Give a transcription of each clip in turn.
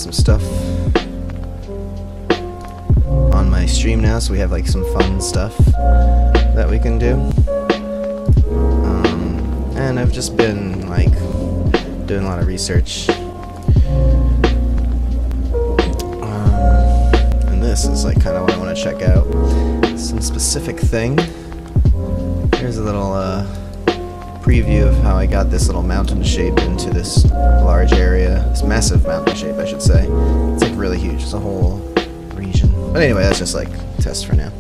some stuff on my stream now, so we have like some fun stuff that we can do. And I've just been like doing a lot of research. And this is like kind of what I want to check out. Some specific thing. Here's a little preview of how I got this little mountain shape into this large area. This massive mountain shape, I should say. It's like really huge. It's a whole region. But anyway, that's just like a test for now.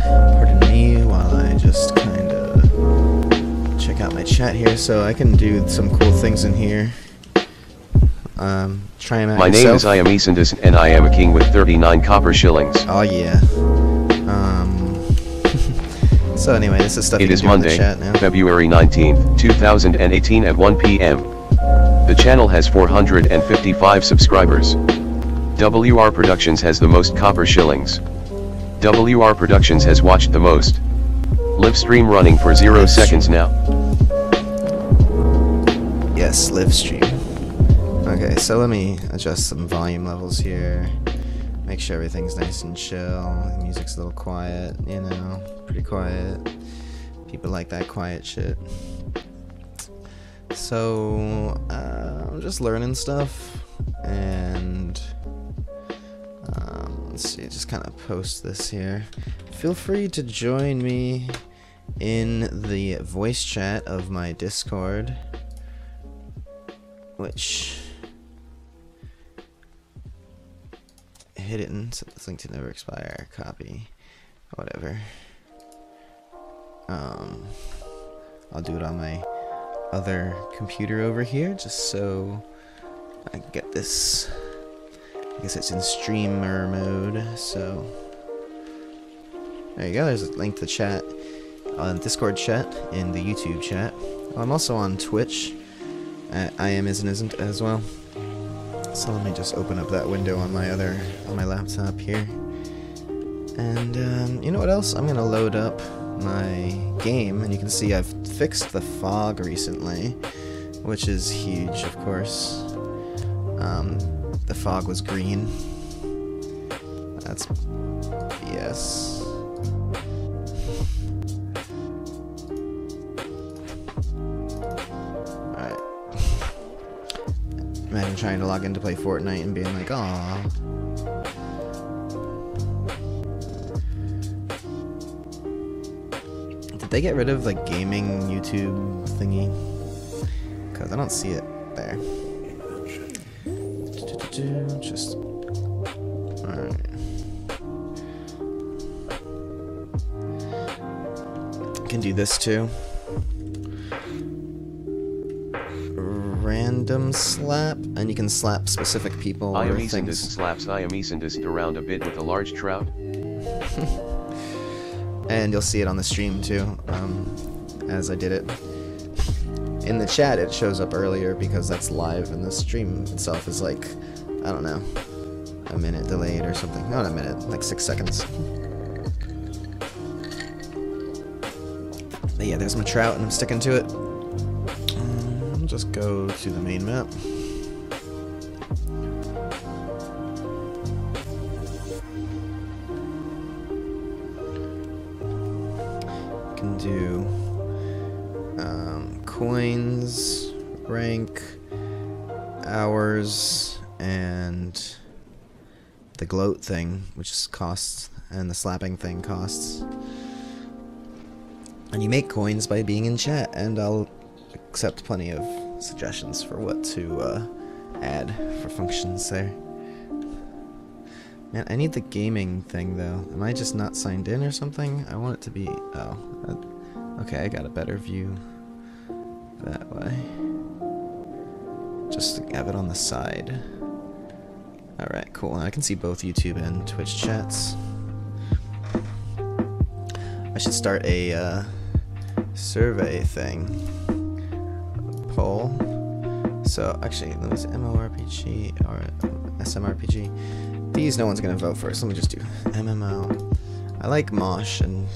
Pardon me while I just kind of check out my chat here, so I can do some cool things in here. Try them out My yourself. name is I am Eccentricity, and I am a king with 39 copper shillings. Oh yeah. So anyway, this is stuff you It can is do in Monday, the chat now. February 19th, 2018 at 1 p.m. The channel has 455 subscribers. WR Productions has the most copper shillings. WR Productions has watched the most. Live stream running for 0 seconds now. Yes, live stream. Okay, so let me adjust some volume levels here. Make sure everything's nice and chill. The music's a little quiet, you know, pretty quiet. People like that quiet shit. So, I'm just learning stuff, and let's see, just kind of post this here. Feel free to join me in the voice chat of my Discord, which hidden, set this link to never expire, copy, whatever. I'll do it on my other computer over here, just so I can get this. I guess it's in streamer mode, so there you go. There's a link to the chat on Discord chat in the YouTube chat. I'm also on Twitch at I am isn't as well. So let me just open up that window on my laptop here. And you know what else? I'm gonna load up my game, and you can see I've fixed the fog recently, which is huge, of course. The fog was green. That's BS. Alright. Imagine trying to log in to play Fortnite and being like, "Aw." Did they get rid of like gaming YouTube thingy? Because I don't see it there. Just alright. Can do this too. Random slap, and you can slap specific people I am or Eccentricity things. slaps I am Eccentricity around a bit with a large trout. And you'll see it on the stream too, as I did it. In the chat it shows up earlier because that's live, and the stream itself is like, I don't know, a minute delayed or something. Not a minute, like 6 seconds. But yeah, there's my trout and I'm sticking to it. I'll just go to the main map. Can do coins, rank, hours, and the gloat thing, which is costs, and the slapping thing costs. And you make coins by being in chat, and I'll accept plenty of suggestions for what to add for functions there. Man, I need the gaming thing though. Am I just not signed in or something? I want it to be... oh. Okay, I got a better view that way. Just have it on the side. Alright, cool. I can see both YouTube and Twitch chats. I should start a survey thing. Poll. So, actually, let me see. MMORPG or SMRPG. These no one's gonna vote for, so let me just do MMO. I like Mosh and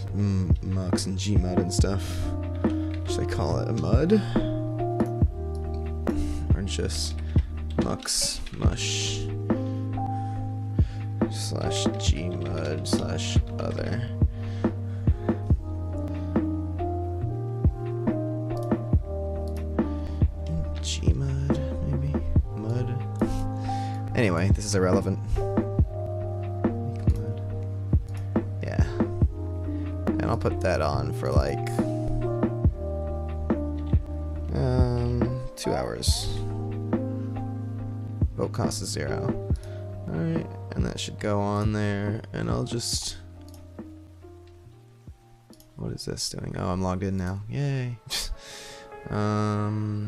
Mux and Gmud and stuff. Should I call it a mud? Or just mux mush slash gmud slash other. Gmud, maybe? Mud. Anyway, this is irrelevant. Yeah. And I'll put that on for like 2 hours. Vote cost is 0. Alright, and that should go on there, and I'll just... What is this doing? Oh, I'm logged in now. Yay! So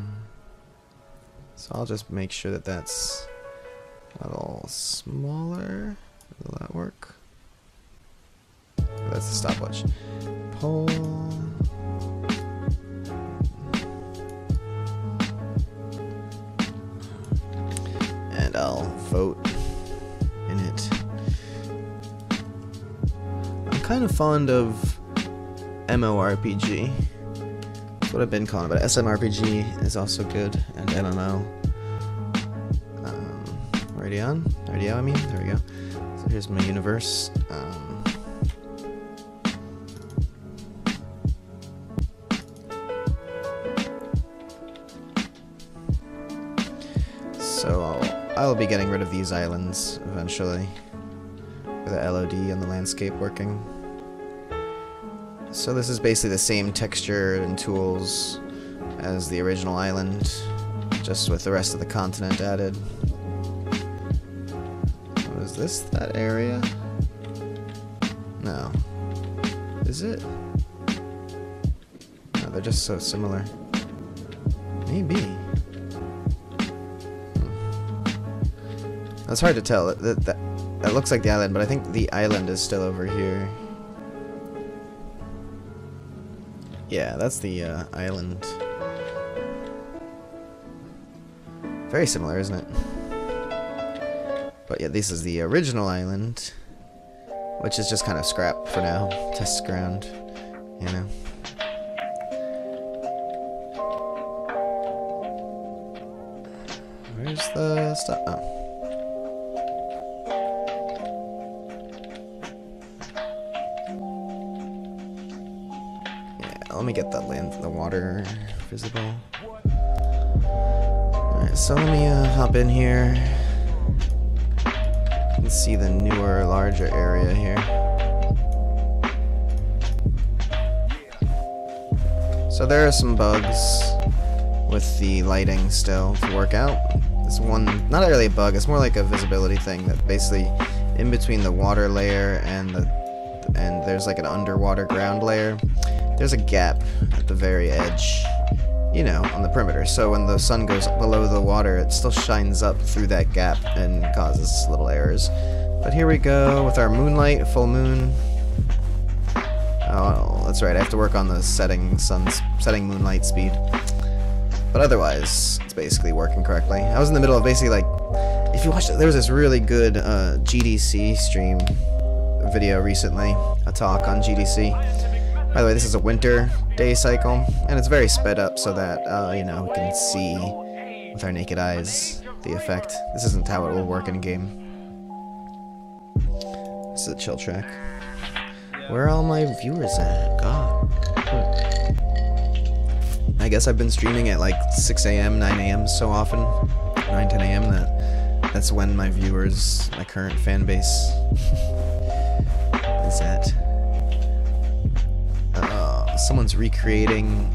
I'll just make sure that that's a little smaller. Will that work? That's the stopwatch. Poll. And I'll vote in it. I'm kind of fond of MMORPG. That's what I've been calling it, but SMRPG is also good, and MMO. Already on? Already out, I mean? There we go. So here's my universe. So I'll be getting rid of these islands eventually, with the LOD on the landscape working. So this is basically the same texture and tools as the original island, just with the rest of the continent added. What is this? That area? No. Is it? No, they're just so similar. Maybe. It's hard to tell. That looks like the island, but I think the island is still over here. Yeah, that's the island. Very similar, isn't it? But yeah, this is the original island, which is just kind of scrap for now. Test ground, you know. Where's the stuff? Oh. Let me get the water visible. Alright, so let me hop in here and see the newer, larger area here. So there are some bugs with the lighting still to work out. This one, not really a bug, it's more like a visibility thing that basically in between the water layer and there's like an underwater ground layer. There's a gap at the very edge, you know, on the perimeter. So when the sun goes below the water, it still shines up through that gap and causes little errors. But here we go with our moonlight, full moon. Oh, that's right. I have to work on the setting moonlight speed. But otherwise, it's basically working correctly. I was in the middle of basically like, if you watch, there was this really good GDC stream video recently, a talk on GDC. By the way, this is a winter day cycle, and it's very sped up so that, you know, we can see with our naked eyes the effect. This isn't how it will work in game. This is a chill track. Where are all my viewers at? God. I guess I've been streaming at like 6 a.m., 9 a.m. so often, 9, 10 a.m. that's when my viewers, my current fan base is at. Someone's recreating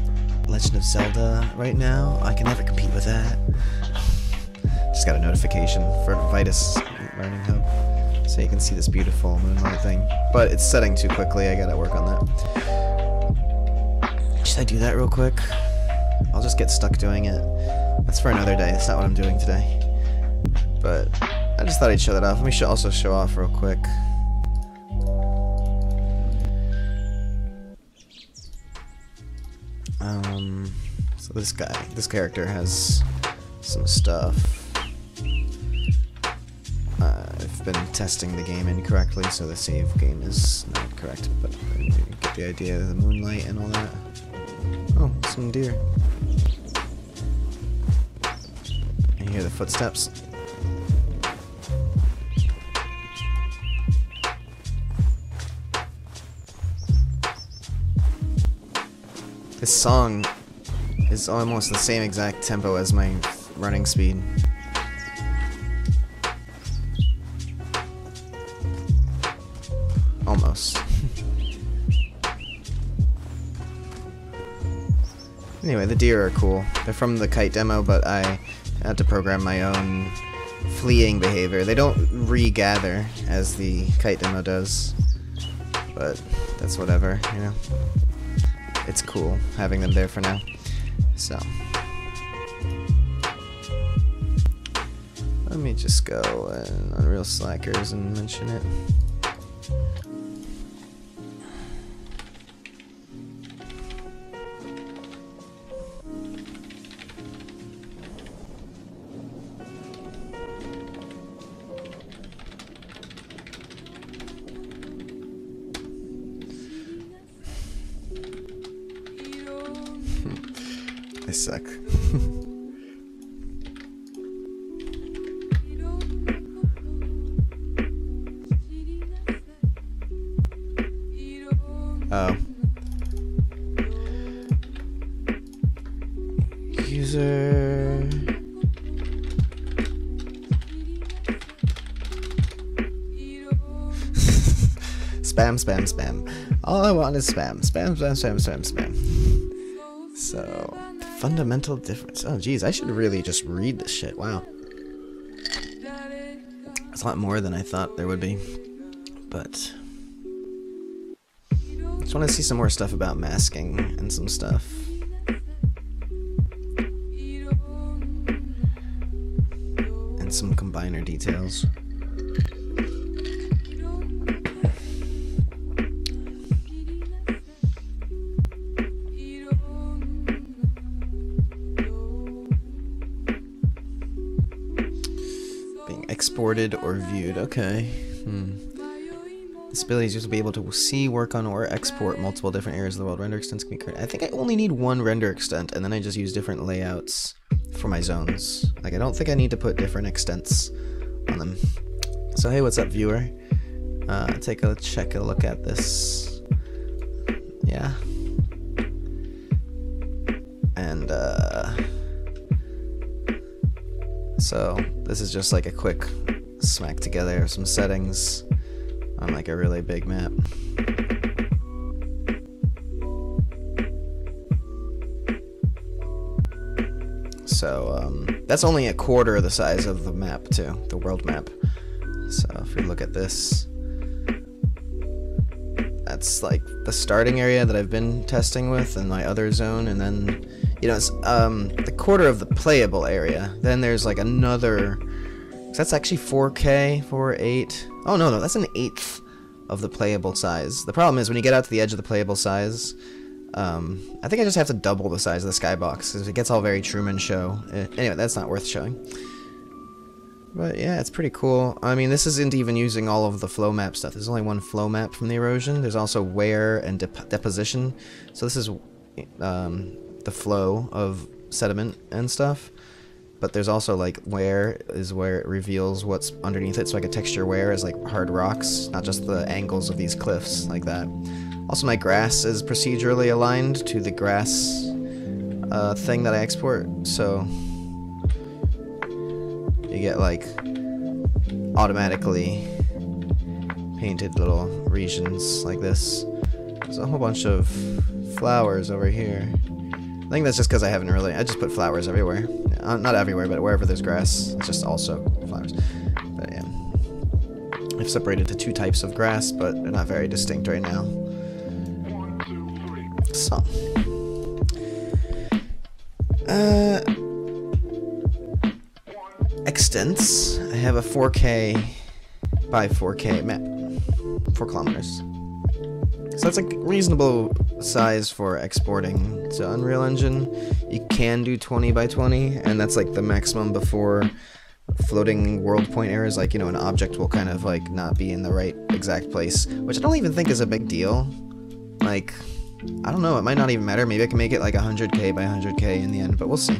Legend of Zelda right now. I can never compete with that. Just got a notification for Vitus Learning Hub, so you can see this beautiful moonlight thing. But it's setting too quickly. I gotta work on that. Should I do that real quick? I'll just get stuck doing it. That's for another day. That's not what I'm doing today. But I just thought I'd show that off. Let me also show off real quick. So this character has some stuff. I've been testing the game incorrectly, so the save game is not correct, but you get the idea of the moonlight and all that. Oh, some deer. You hear the footsteps? This song is almost the same exact tempo as my running speed. Almost. Anyway, the deer are cool. They're from the kite demo, but I had to program my own fleeing behavior. They don't regather as the kite demo does, but that's whatever, you know? It's cool having them there for now. So, let me just go on Unreal Slackers and mention it. I suck. Oh. User. Spam, spam, spam. All I want is spam. Spam, spam, spam, spam, spam. So, fundamental difference. Oh, geez, I should really just read this shit. Wow. It's a lot more than I thought there would be. But I just want to see some more stuff about masking and some stuff. And some combiner details. Exported or viewed. Okay. This ability is used to be able to see, work on, or export multiple different areas of the world. Render extents can be created. I think I only need one render extent, and then I just use different layouts for my zones. Like, I don't think I need to put different extents on them. So, hey, what's up, viewer? Take a look at this. Yeah. And, so, this is just like a quick smack together of some settings on like a really big map. So, that's only a quarter of the size of the map too, the world map. So, if we look at this, that's like the starting area that I've been testing with in my other zone, and then, you know, it's the quarter of the playable area. Then there's like another, that's actually 4K, 4.8. Oh no, that's an eighth of the playable size. The problem is when you get out to the edge of the playable size, I think I just have to double the size of the skybox because it gets all very Truman Show. Anyway, that's not worth showing. But yeah, it's pretty cool. I mean, this isn't even using all of the flow map stuff. There's only one flow map from the erosion. There's also wear and deposition. So this is the flow of sediment and stuff. But there's also like wear is where it reveals what's underneath it. So I could texture wear as like hard rocks, not just the angles of these cliffs like that. Also, my grass is procedurally aligned to the grass thing that I export. So you get like automatically painted little regions like this. There's a whole bunch of flowers over here. I think that's just because I just put flowers everywhere. Not everywhere, but wherever there's grass, it's just also flowers. But yeah, I've separated to two types of grass, but they're not very distinct right now. So, extents. I have a 4K by 4K map, 4 kilometers. So that's a reasonable size for exporting to Unreal Engine. You can do 20 by 20, and that's like the maximum before floating world point errors. Like, you know, an object will kind of like not be in the right exact place, which I don't even think is a big deal. Like, I don't know, it might not even matter. Maybe I can make it like 100K by 100K in the end, but we'll see.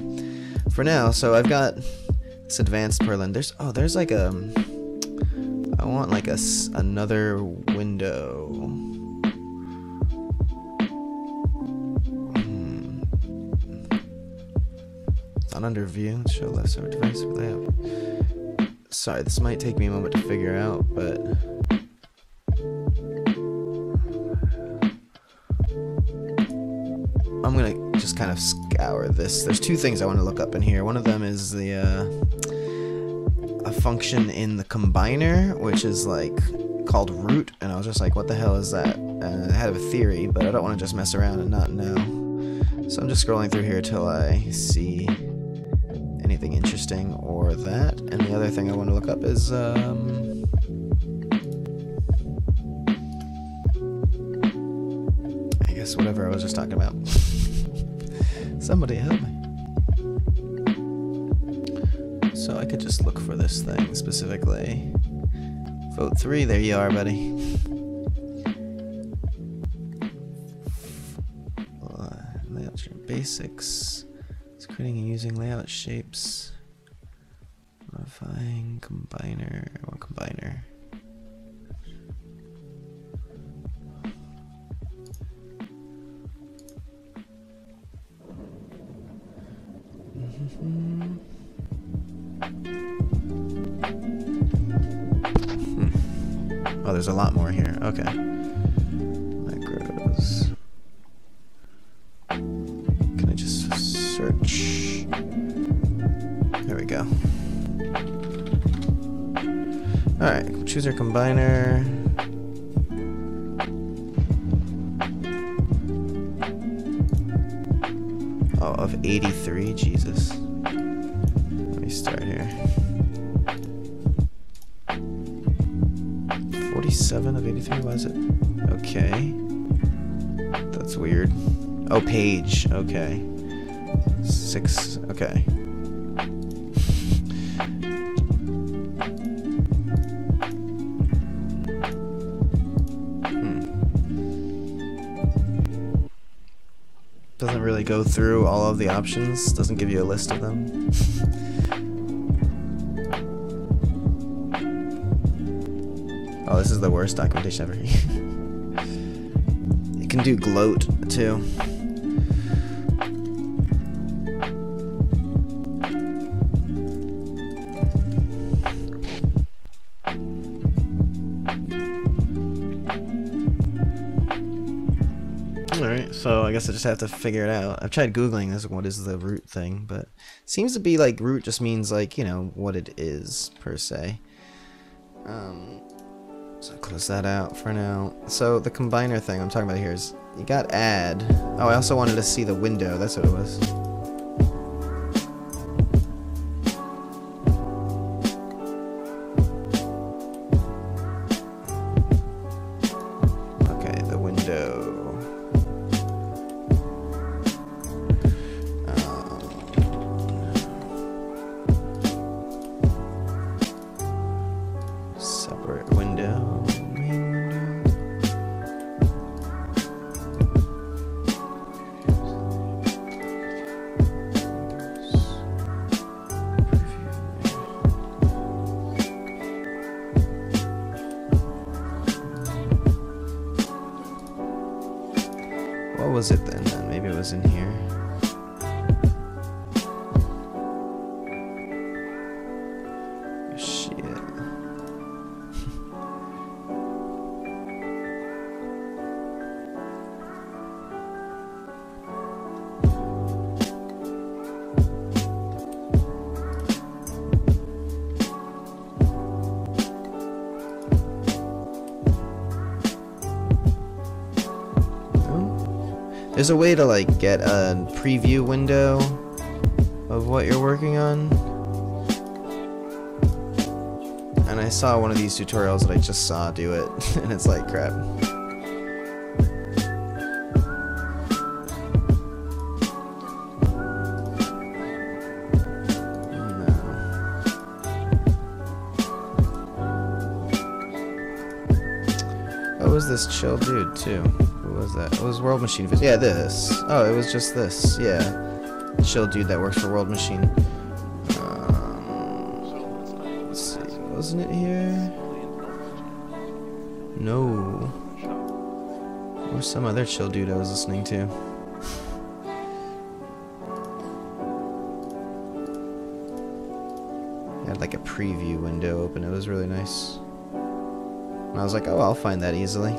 For now, so I've got It's advanced Perlin. There's like a. I want like another window. It's not under view. Show left side device layout. Sorry, this might take me a moment to figure out, but. I'm gonna just kind of scour this. There's two things I want to look up in here. One of them is the a function in the combiner, which is like called root, and I was just like, what the hell is that? And I had a theory, but I don't want to just mess around and not know. So I'm just scrolling through here till I see anything interesting or that. And the other thing I want to look up is I guess whatever I was just talking about. Somebody help me. So I could just look for this thing specifically. Vote 3, there you are, buddy. Layout basics. It's creating and using layout shapes. Modifying combiner. What combiner? Oh, there's a lot more here. Okay. Macros. Can I just search? There we go. Alright, choose our combiner. Oh, of 83, Jesus. Let me start here. 47 of 83, why is it? Okay. That's weird. Oh, page, okay. 6, okay. Doesn't really go through all of the options, doesn't give you a list of them. Oh, this is the worst documentation ever. You can do gloat too. Alright, so I guess I just have to figure it out. I've tried Googling this, what is the root thing, but it seems to be like root just means like, you know, what it is per se. So close that out for now. So the combiner thing I'm talking about here is you got add. Oh, I also wanted to see the window. That's what it was. Okay, the window. Separate window. What was it then? Maybe it was in here. Shit. There's a way to like get a preview window of what you're working on. And I saw one of these tutorials that I just saw do it, and it's like crap. Oh, was this chill dude too? Who was that? It was World Machine. Yeah, this. Oh, it was just this. Yeah, chill dude that works for World Machine. Wasn't it here? No. Or some other chill dude I was listening to. It had like a preview window open. It was really nice. And I was like, oh, I'll find that easily.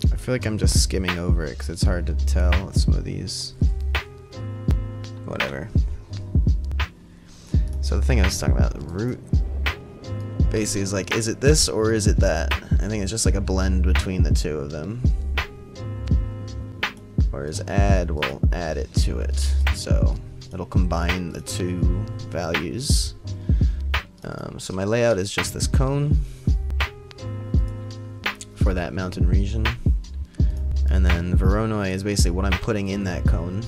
I feel like I'm just skimming over it because it's hard to tell with some of these. Whatever. So the thing I was talking about, the root, basically is like, is it this or is it that? I think it's just like a blend between the two of them. Whereas add will add it to it. So it'll combine the two values. So my layout is just this cone for that mountain region. And then Voronoi is basically what I'm putting in that cone.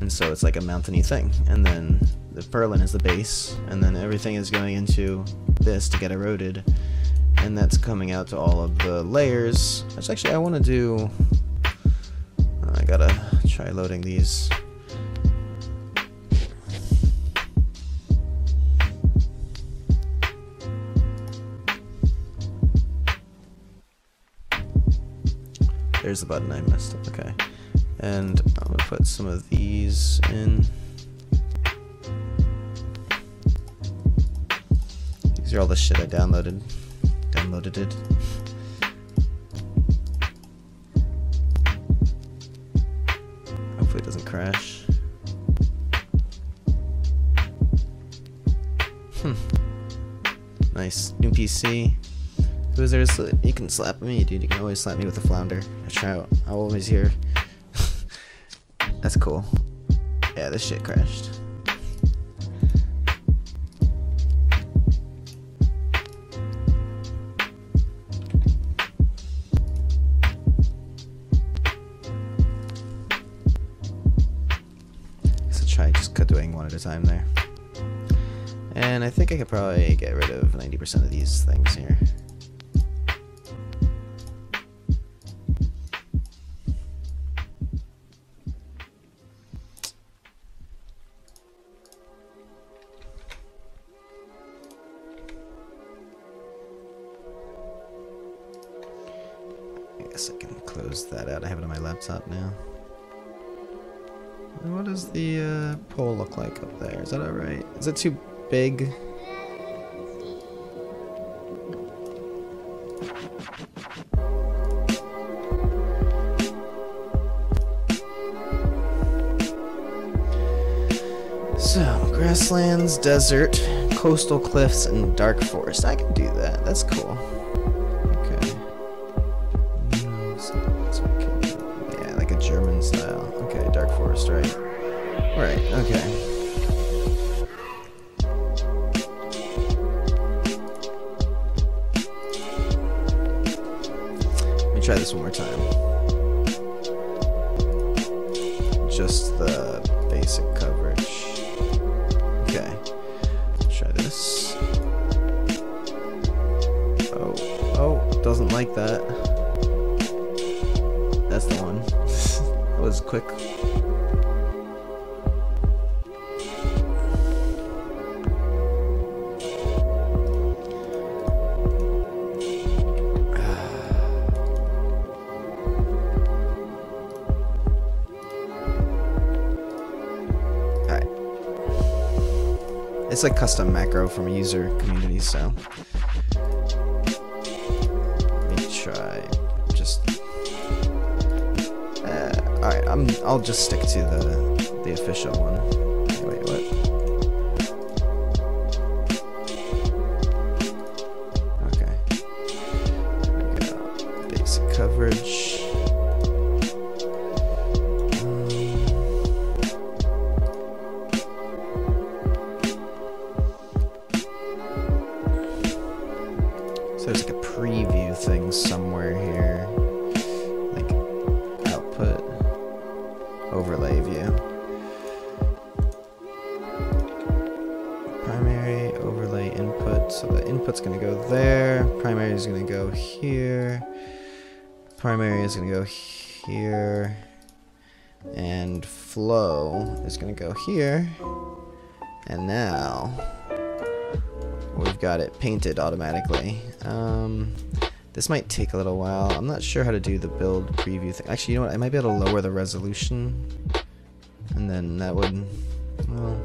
And so it's like a mountainy thing. And then the Perlin is the base. And then everything is going into this to get eroded. And that's coming out to all of the layers. Which actually I want to do... I gotta try loading these. There's the button I messed up, okay. And I'm gonna put some of these in. These are all the shit I downloaded it. Hopefully it doesn't crash. Nice. New PC. Who is there? You can slap me, dude. You can always slap me with a flounder. I'll always hear. That's cool. Yeah, this shit crashed. So try just doing one at a time there. And I think I could probably get rid of 90% of these things here. I guess I can close that out. I have it on my laptop now. And what does the pole look like up there? Is that alright? Is it too big? So, grasslands, desert, coastal cliffs, and dark forest. I can do that. That's cool. Okay. Yeah, like a German style. Okay, dark forest, right? Right, okay. Try this one more time. Just the basic coverage. Okay. Try this. Oh, doesn't like that. That's the one. That was quick. It's like custom macro from a user community, so let me try. Just all right. I'll just stick to the official one. Wait, what? Okay. There we go. Basic coverage. There's like a preview thing somewhere here, like output, overlay view, primary overlay input, it's gonna go there. Primary is gonna go here. Primary is gonna go here. And flow is gonna go here. And now we've got it painted automatically. This might take a little while. I'm not sure how to do the build preview thing. Actually, you know what? I might be able to lower the resolution. And then that would, well,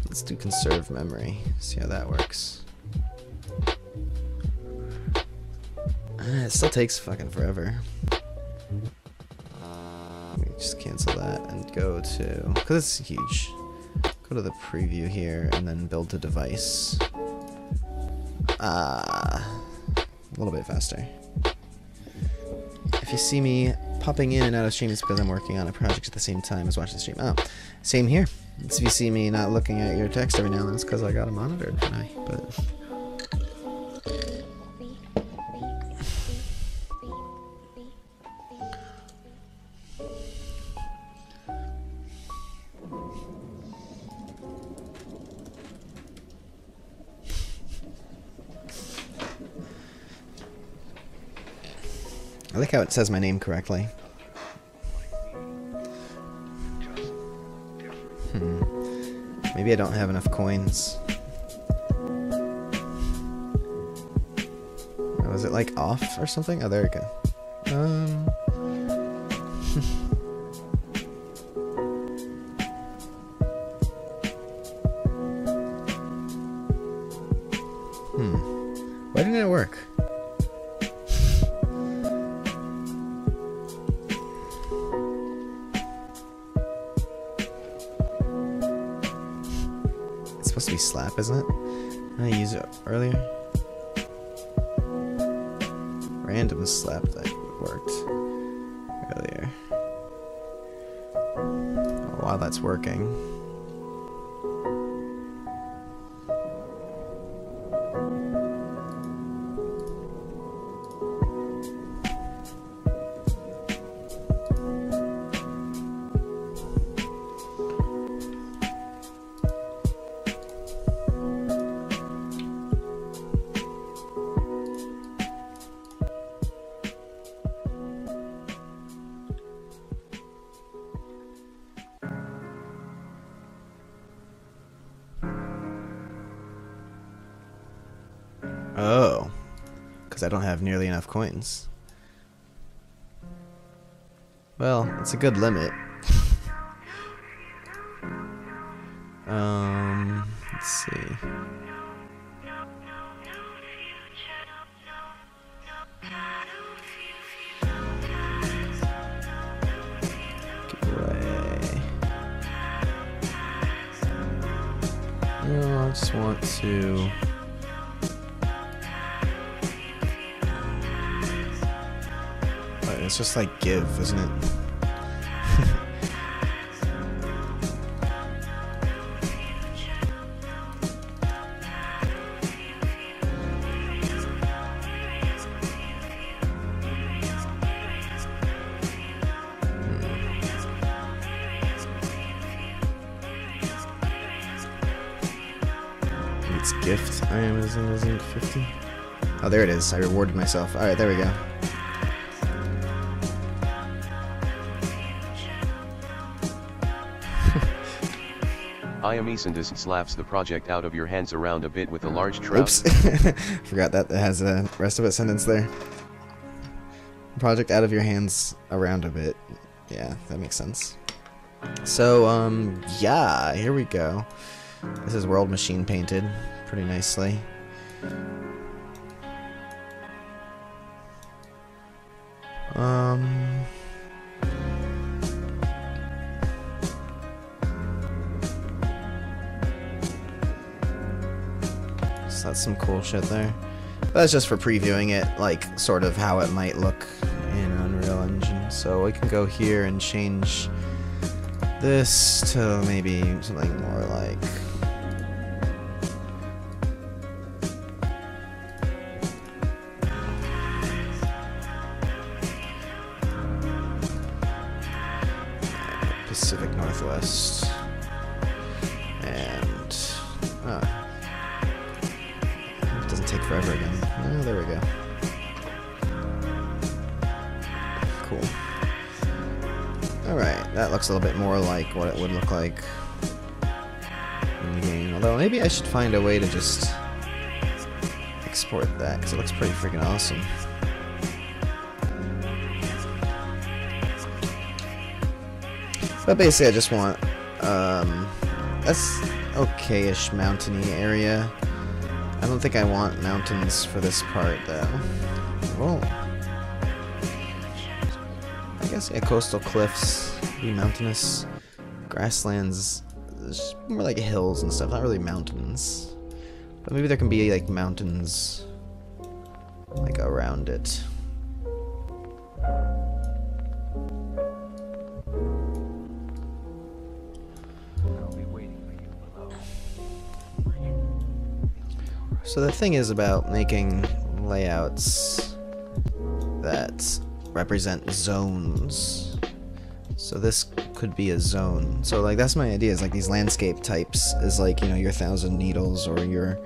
let's do conserve memory. See how that works. It still takes fucking forever. Let me just cancel that and go to, because it's huge. Go to the preview here and then build to device. A little bit faster. If you see me popping in and out of stream, it's because I'm working on a project at the same time as watching the stream. Oh, same here. If you see me not looking at your text every now and then, it's because I got it monitored tonight. But I like how it says my name correctly. Maybe I don't have enough coins. Oh, is it like off or something? Oh, there we go. Why didn't it work? Supposed to be slap, isn't it? Didn't I use it earlier? Random slap that worked earlier. Oh, while that's working. Oh, because I don't have nearly enough coins. Well, it's a good limit. Let's see. Give away. No, I just want to. It's just like give, isn't it? It's gift. I am isn't 50. Oh, there it is. I rewarded myself. All right, there we go. Eccentricity slaps the project out of your hands around a bit with a large trout. Oops. Forgot that it has a rest of it sentence there. Project out of your hands around a bit. Yeah, that makes sense. So, yeah, here we go. This is world machine painted pretty nicely. So that's some cool shit there. But that's just for previewing it, like, sort of how it might look in Unreal Engine. So we can go here and change this to maybe something more like... Pacific Northwest. And... forever again. Oh, there we go. Cool. Alright, that looks a little bit more like what it would look like in the game. Although maybe I should find a way to just export that, because it looks pretty freaking awesome. But basically I just want that's okay-ish mountainy area. I don't think I want mountains for this part though. Well, I guess yeah, coastal cliffs, be mountainous, grasslands, more like hills and stuff, not really mountains. But maybe there can be like mountains like around it. So the thing is about making layouts that represent zones. So this could be a zone. So like that's my idea, is like these landscape types is like, you know, your 1,000 needles or your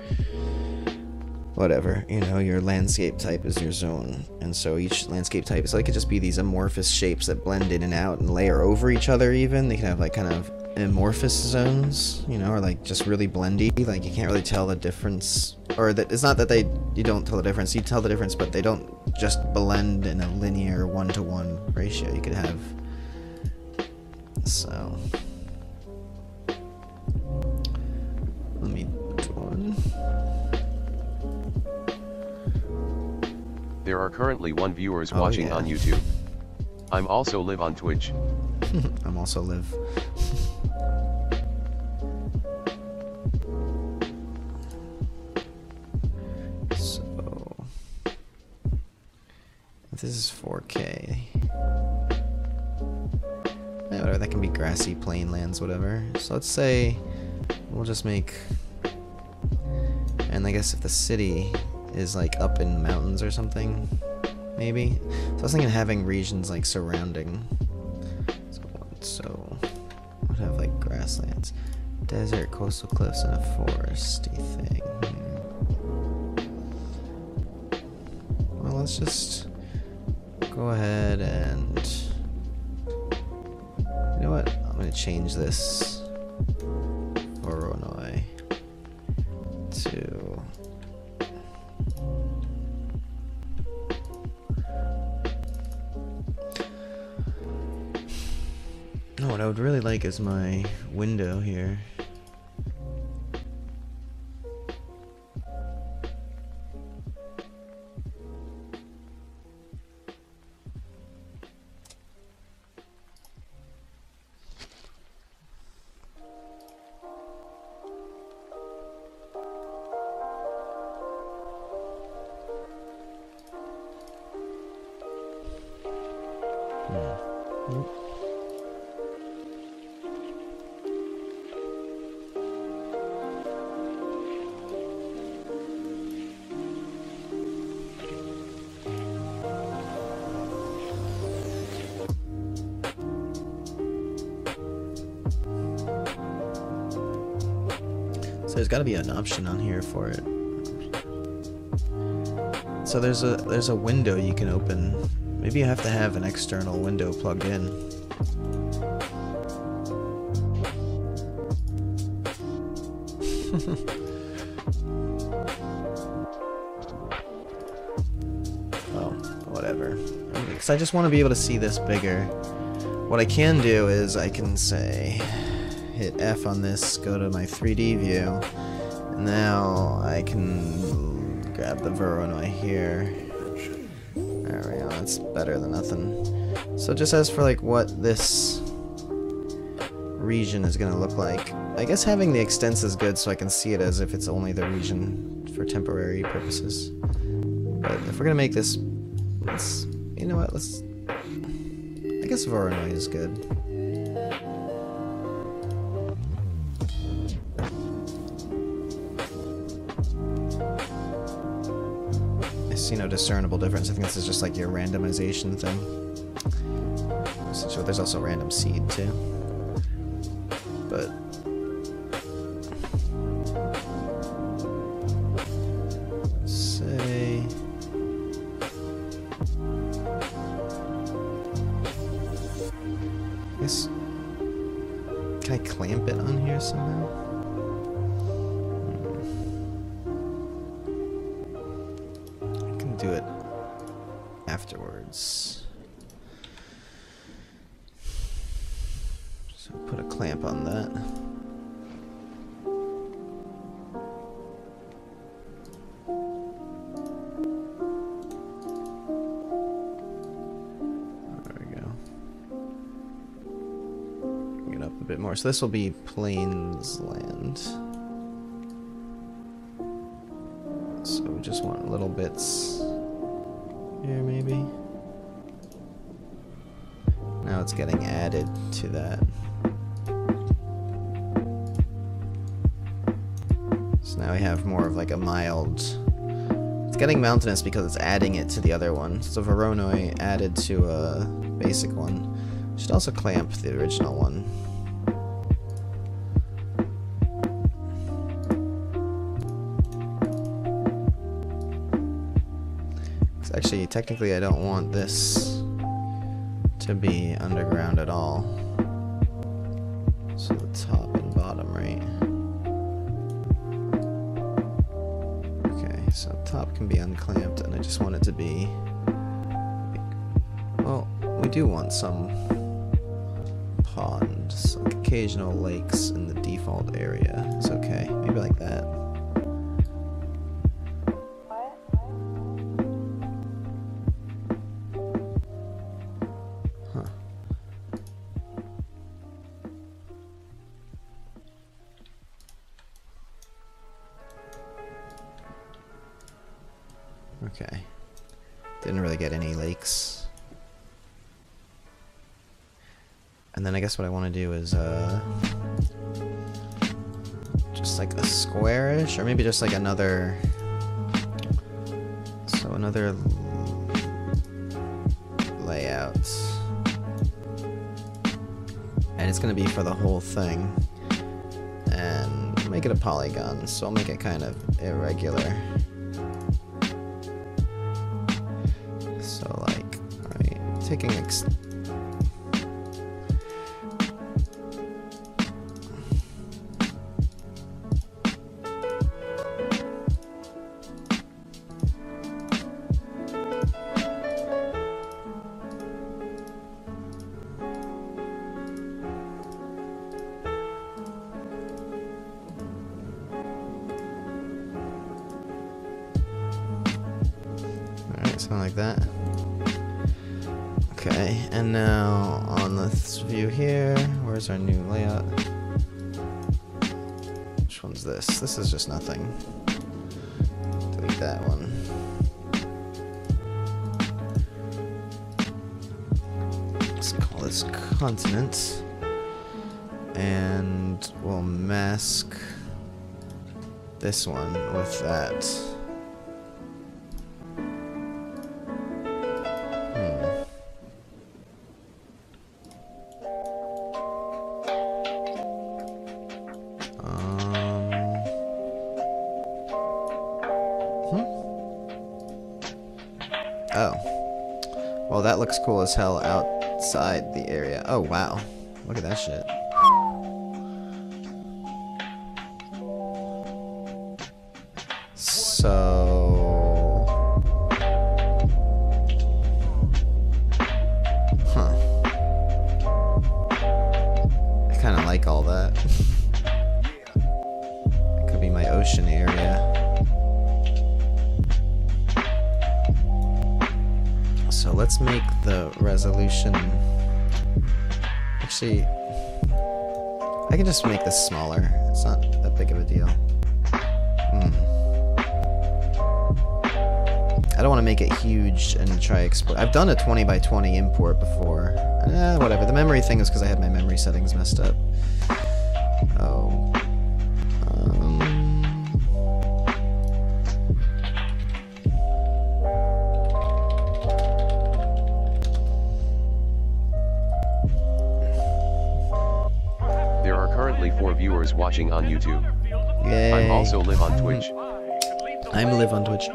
whatever, you know, your landscape type is your zone. And so each landscape type is like, it could just be these amorphous shapes that blend in and out and layer over each other even. They can have like kind of amorphous zones, you know, or like just really blendy, like you can't really tell the difference, or that it's not that you don't tell the difference, you tell the difference, but they don't just blend in a linear 1-to-1 ratio. You could have, so let me do one. There are currently 1 viewers watching on YouTube. I'm also live on Twitch. I'm also live. So if this is 4K, yeah, whatever, that can be grassy, plain lands, whatever. So let's say we'll just make, and I guess if the city is like up in mountains or something, maybe. So I was thinking having regions like surrounding. So would have like grasslands, desert, coastal cliffs, and a foresty thing. Well, let's just go ahead and, you know what? I'm gonna change this Voronoi to what I would really like is my window here. So there's got to be an option on here for it. So there's a window you can open. Maybe you have to have an external window plugged in. Oh, whatever. Because I just want to be able to see this bigger. What I can do is I can say, hit F on this, go to my 3D view, and now I can grab the Voronoi here. There we go, that's better than nothing. So just as for like what this region is gonna look like, I guess having the extents is good so I can see it as if it's only the region for temporary purposes. But if we're gonna make this, you know what, I guess Voronoi is good. I see no discernible difference. I think this is just like your randomization thing. So there's also random seed too. But so guess... Can I clamp it on here somehow? I can do it afterwards. So put a clamp on that. More. So this will be plains land. So we just want little bits here maybe. Now it's getting added to that. So now we have more of like a mild... It's getting mountainous because it's adding it to the other one. So Voronoi added to a basic one. Should also clamp the original one. Actually, technically I don't want this to be underground at all. So the top and bottom, right? Okay, so top can be unclamped and I just want it to be... Well, we do want some ponds, like occasional lakes in the default area. It's okay, maybe like that. Okay. Didn't really get any lakes. And then I guess what I want to do is, just like a squarish, or maybe just like another... So another layout. And it's going to be for the whole thing. And make it a polygon, so I'll make it kind of irregular. So like, right, taking something like that. Okay, and now on this view here, where's our new layout? Which one's this? This is just nothing. Delete that one. Let's call this continent. And we'll mask this one with that. Oh. Well, that looks cool as hell outside the area. Oh, wow. Look at that shit. So... Huh. I kind of like all that. It could be my ocean area. So let's make the resolution... Actually, I can just make this smaller. It's not that big of a deal. I don't want to make it huge and try export. I've done a 20 by 20 import before. Whatever. The memory thing is because I had my memory settings messed up. Oh. There are currently 4 viewers watching on YouTube. Yay. I'm also live on Twitch. I'm live on Twitch.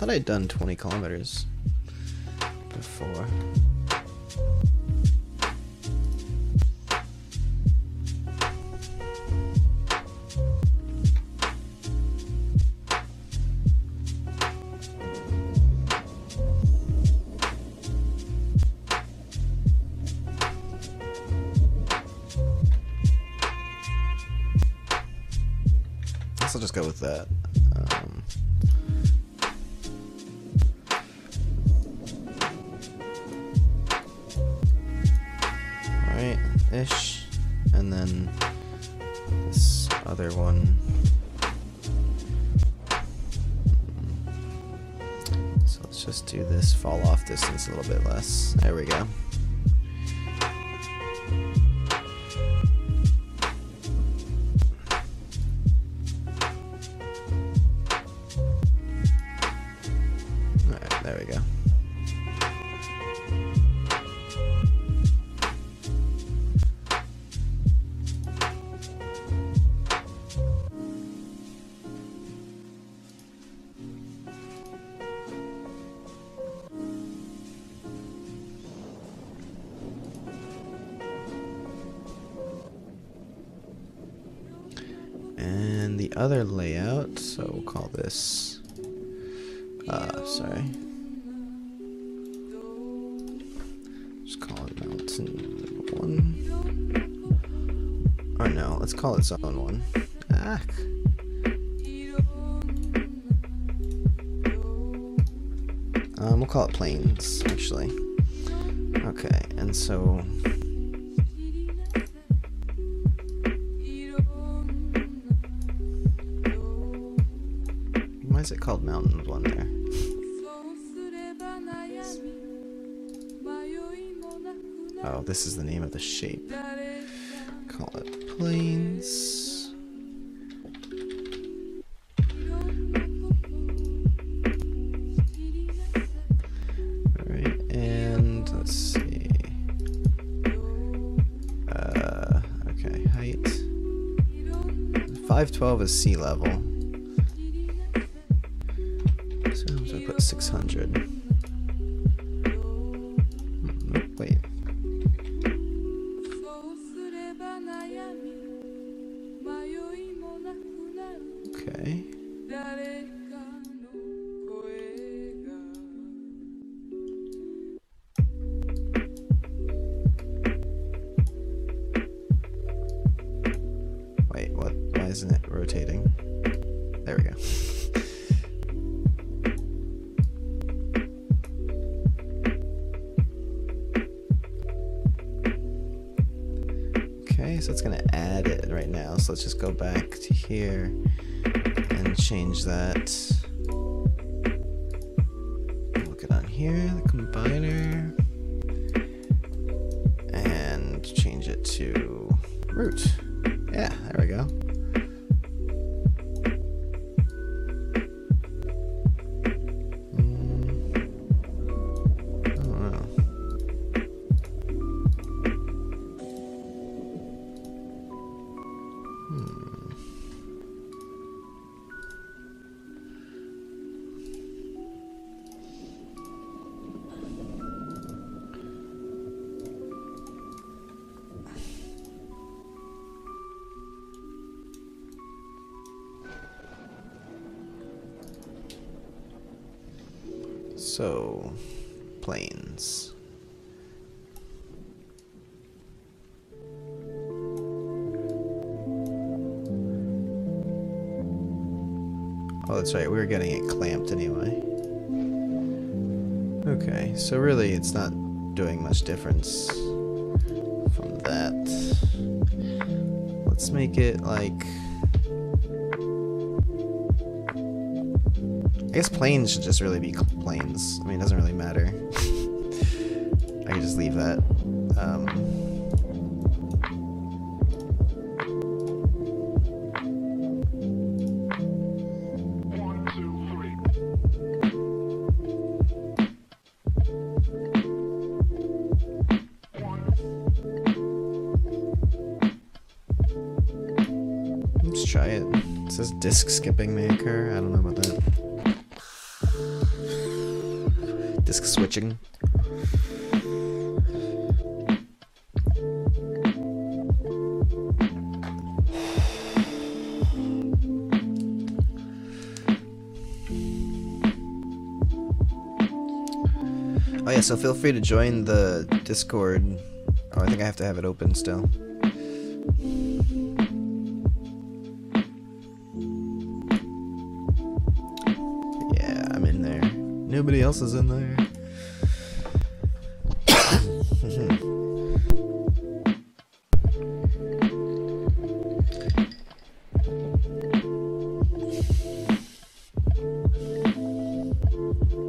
thought I'd done 20 kilometers before. I'll just go with that. Alright, ish. And then this other one. So let's just do this fall off distance a little bit less. There we go. There we go. And the other layout, so we'll call this, sorry. Just call it mountain 1. Or no, let's call it zone 1. Ah. We'll call it plains, actually. Okay, and so why is it called mountain 1 there? Oh, this is the name of the shape. Call it plains. Alright, and let's see. Okay, height. 512 is sea level. So I'm gonna put 600. Wait. Okay. Wait, what? Why isn't it rotating? There we go. Okay, so it's gonna add it right now. So let's just go back to here and change that. Look it on here, the combiner, and change it to root. Yeah, there we go. I don't know. So, planes. Oh, that's right, we were getting it clamped anyway. Okay, so really it's not doing much difference from that. Let's make it like... I guess planes should just really be planes. I mean, it doesn't really matter. I can just leave that. Let's try it. It says disk skipping may occur. I don't know about that. disk switching. Oh yeah, so feel free to join the Discord. Oh, I think I have to have it open still. Yeah, I'm in there. Nobody else is in there.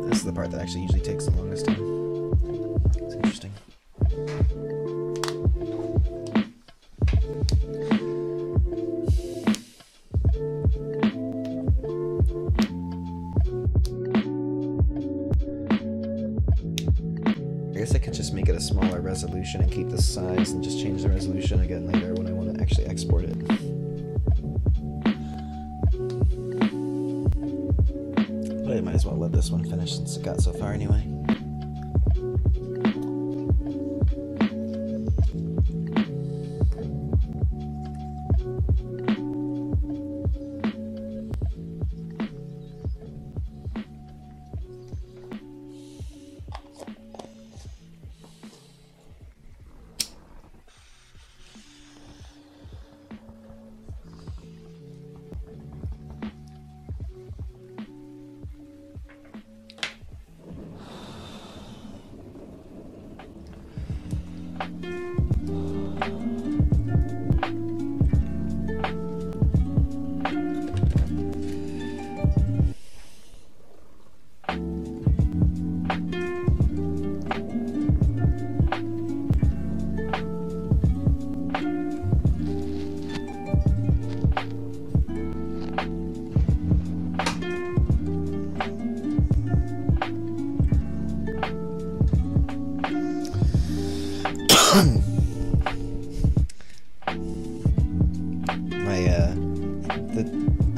This is the part that actually usually takes the longest time. It's interesting. I guess I could just make it a smaller resolution and keep the size and just change the resolution again later when I want to actually export it. But I might as well let this one finish since it got so far anyway.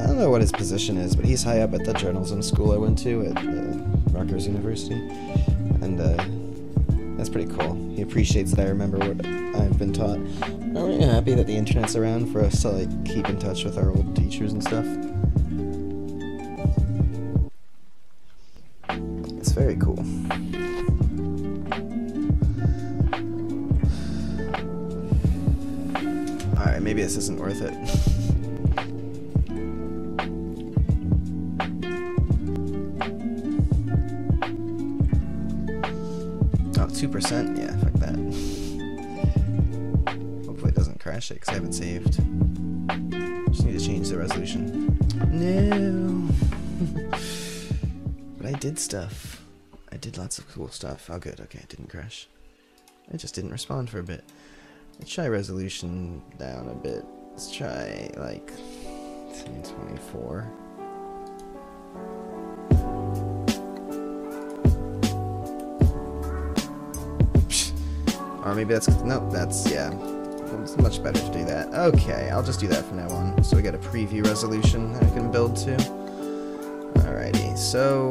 I don't know what his position is, but he's high up at the journalism school I went to at Rutgers University, and that's pretty cool. He appreciates that I remember what I've been taught. I'm really happy that the internet's around for us to like keep in touch with our old teachers and stuff. It's very cool. Alright, maybe this isn't worth it. Oh, 2%? Yeah, fuck that. Hopefully it doesn't crash it, because I haven't saved. Just need to change the resolution. No! But I did stuff. I did lots of cool stuff. Oh good, okay, it didn't crash. It just didn't respond for a bit. Let's try resolution down a bit. Let's try like 1024. Or maybe that's, nope, that's, yeah. It's much better to do that. Okay, I'll just do that from now on. So we got a preview resolution that I can build to. Alrighty, so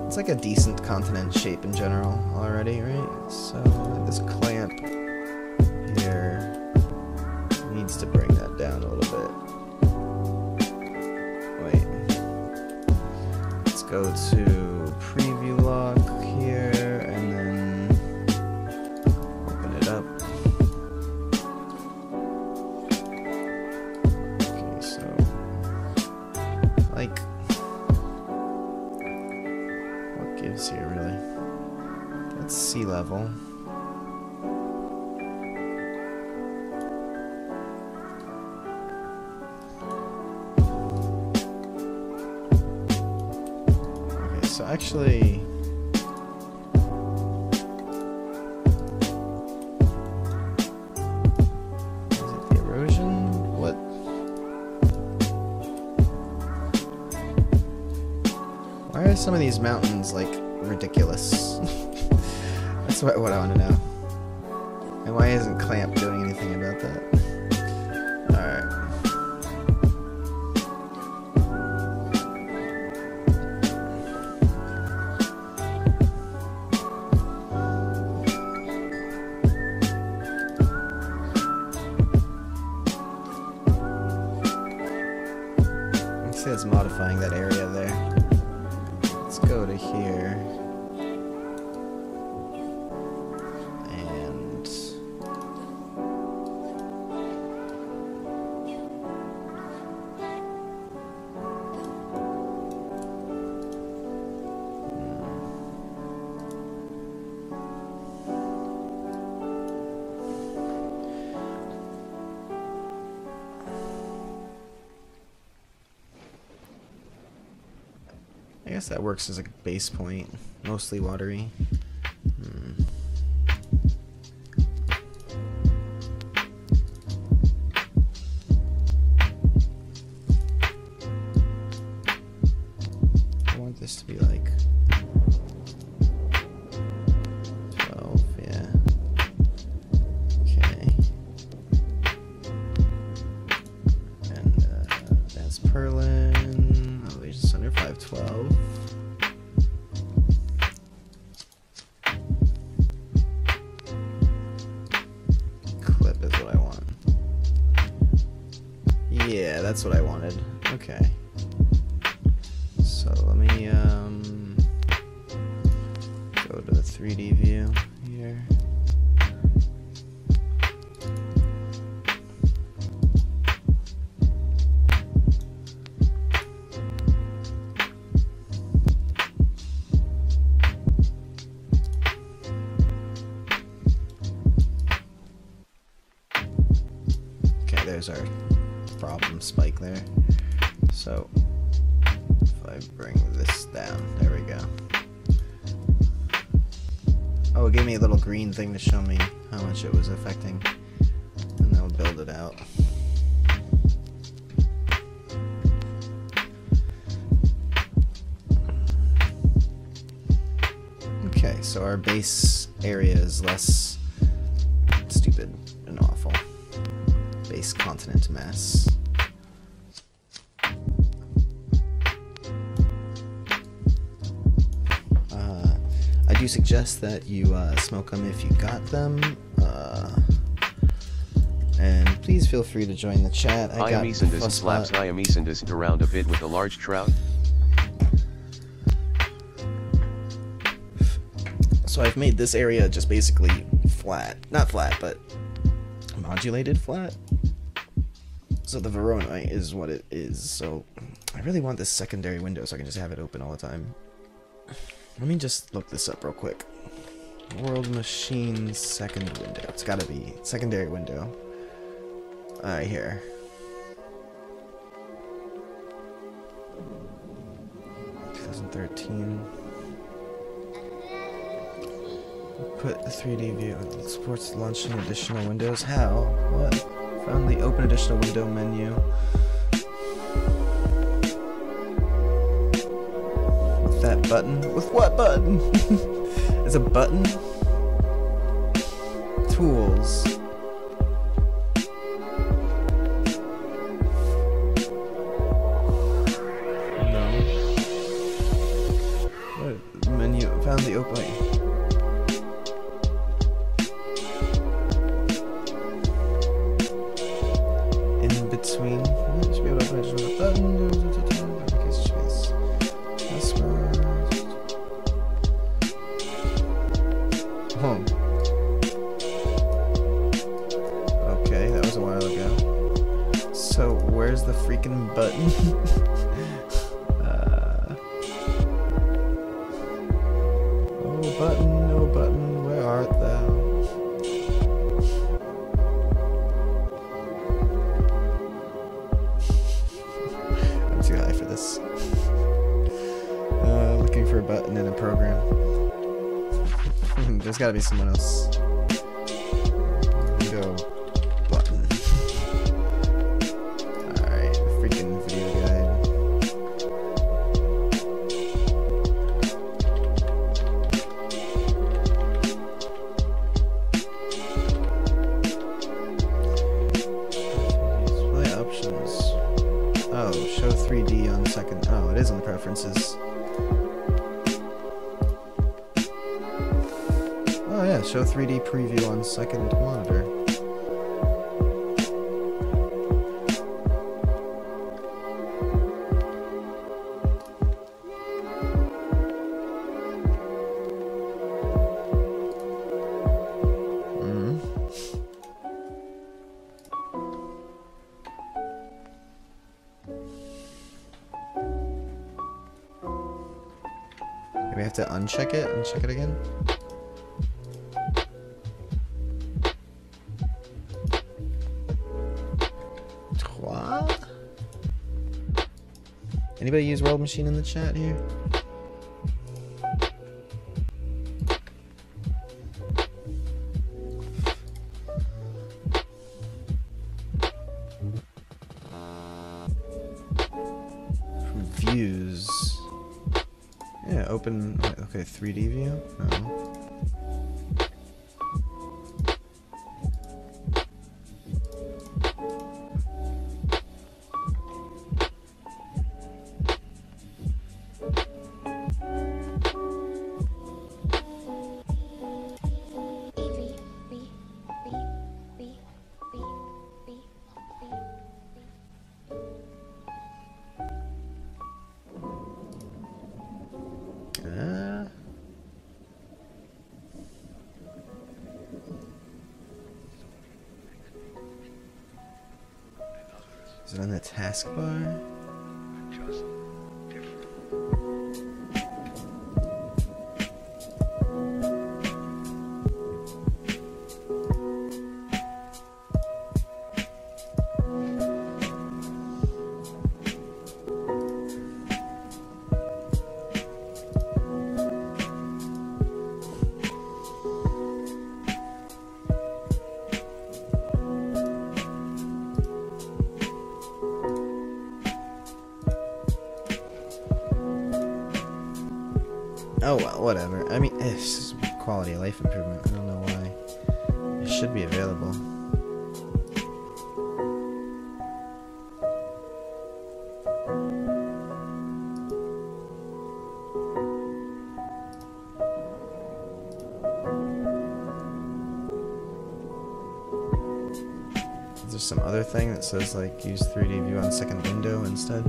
it's like a decent continent shape in general already, right? So this clamp here needs to bring that down a little bit. Wait. Let's go to preview lock here and then open it up. Okay, so like gives here really. That's sea level. Okay, so actually is it the erosion? What? Why are some of these mountains like ridiculous? That's what I want to know. And why isn't Clamp doing anything about that? Alright. is modifying that area there. Let's go to here. And I guess that works as a base point, mostly watery. I want this to be like 12, yeah. Okay. And that's Perlin. Elevation's under 512. Clip is what I want. Yeah, that's what I wanted. Okay. So let me go to the 3D view here. Okay, there's our problem spike there. So if I bring this down, there we go. Oh, it gave me a little green thing to show me how much it was affecting, and I'll build it out. Okay, so our base area is less stupid and awful. Base continent mass. I do suggest that you smoke them if you got them, and please feel free to join the chat. I got Iamesindus slaps Iamesindus around a bit with a large trout. So I've made this area just basically flat. Not flat, but modulated flat. So the Voronoi is what it is. So I really want this secondary window so I can just have it open all the time. Let me just look this up real quick. World Machine second window. It's gotta be secondary window. Alright, here. Put the 3D view. It supports launching additional windows. How? What? Found the open additional window menu. With that button? With what button? It's a button? Tools. No. What? Menu. Found the open. Between should be able to open a button. Okay, space. Password. Home. Okay, that was a while ago. So where's the freaking button? Oh button, oh button, where art thou? Too high for this. Looking for a button in a program. There's gotta be someone else. Go button. Alright, freaking video guide. Display options. Oh, show 3D on second. Oh, it is in the preferences. Oh yeah, show 3D preview on second monitor. have to uncheck it and check it again. What? Anybody use World Machine in the chat here? From views. Yeah, open. Okay, 3D view? No. Is it on the taskbar? Oh well, whatever. I mean, it's just quality of life improvement. I don't know why. It should be available. Is there some other thing that says like use 3D view on second window instead?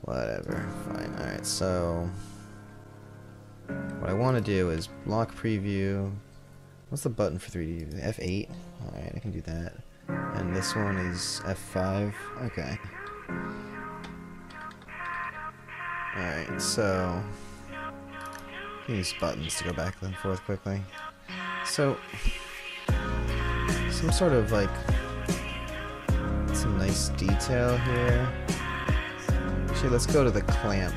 Whatever, fine. Alright, so what I want to do is block preview. What's the button for 3D? F8? Alright, I can do that. And this one is F5. Okay. Alright, so use buttons to go back and forth quickly. So some sort of like some nice detail here. Actually, let's go to the clamp.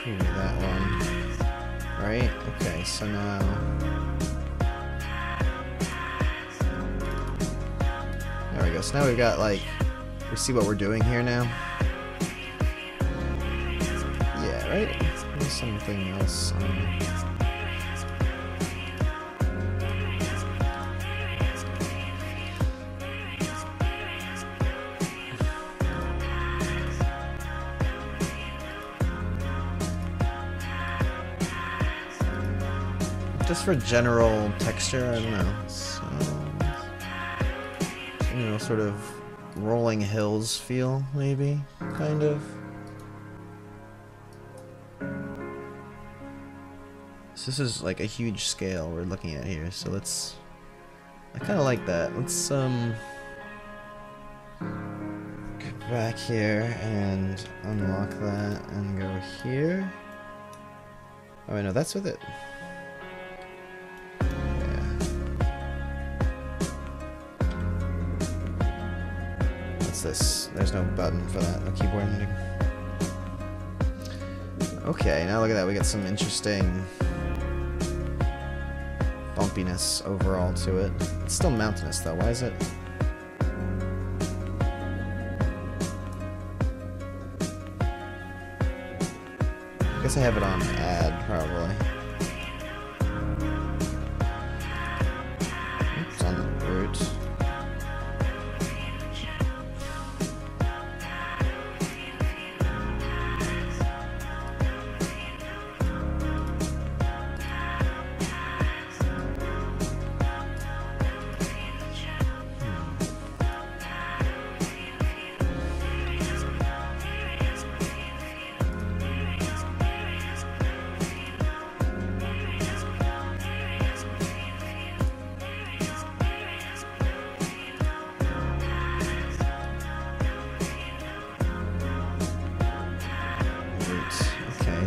Ooh, that one. Right? Okay, so now there we go. So now we've got like, we see what we're doing here now. Yeah, right? There's something else. Just for general texture, I don't know. So, you know, sort of rolling hills feel, maybe, kind of. So this is like a huge scale we're looking at here. So let's. I kind of like that. Let's get back here and unlock that and go here. Oh, I know that's with it. This. There's no button for that, no keyboard ending. Okay, now look at that, we got some interesting bumpiness overall to it. It's still mountainous though, why is it? I guess I have it on add, probably. It's on the root.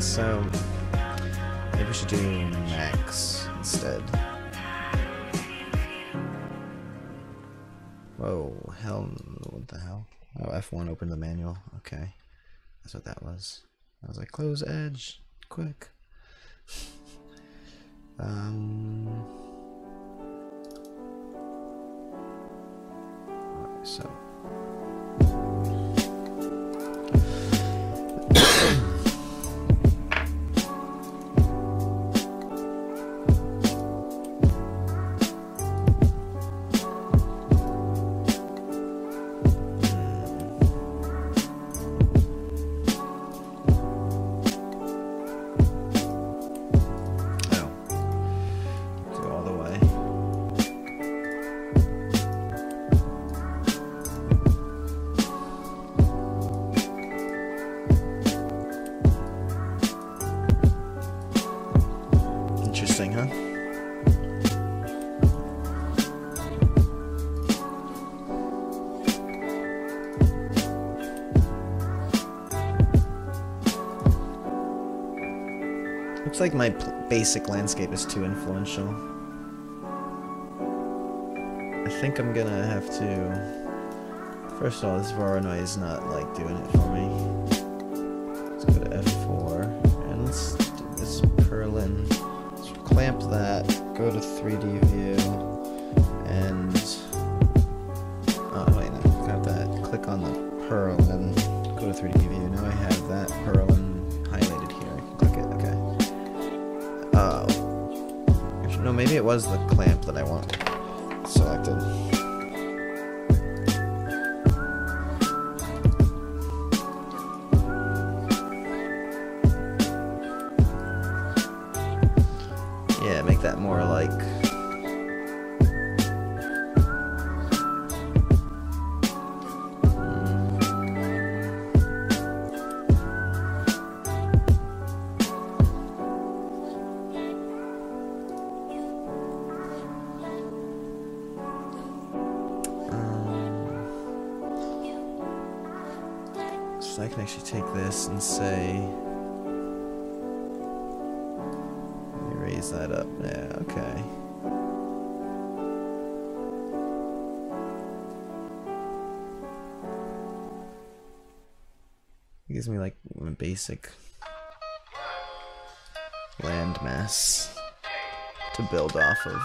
so maybe we should do max instead. Whoa, hell, what the hell? Oh, F1 opened the manual. Okay, that's what that was. I was like, close edge, quick. So. Interesting, huh? Looks like my basic landscape is too influential. I think I'm gonna have to... First of all, this Voronoi is not like doing it for me. Let's go to F4 and let's do this Perlin. Clamp that, go to 3D view, and oh wait, no, grab that, click on the Perlin, go to 3D view. Now I have that Perlin highlighted here. I can click it, okay. Actually, no, maybe it was the clamp that I want selected. Yeah, make that more like... So I can actually take this and say... Raise that up. Yeah, okay. It gives me like a basic land mass to build off of.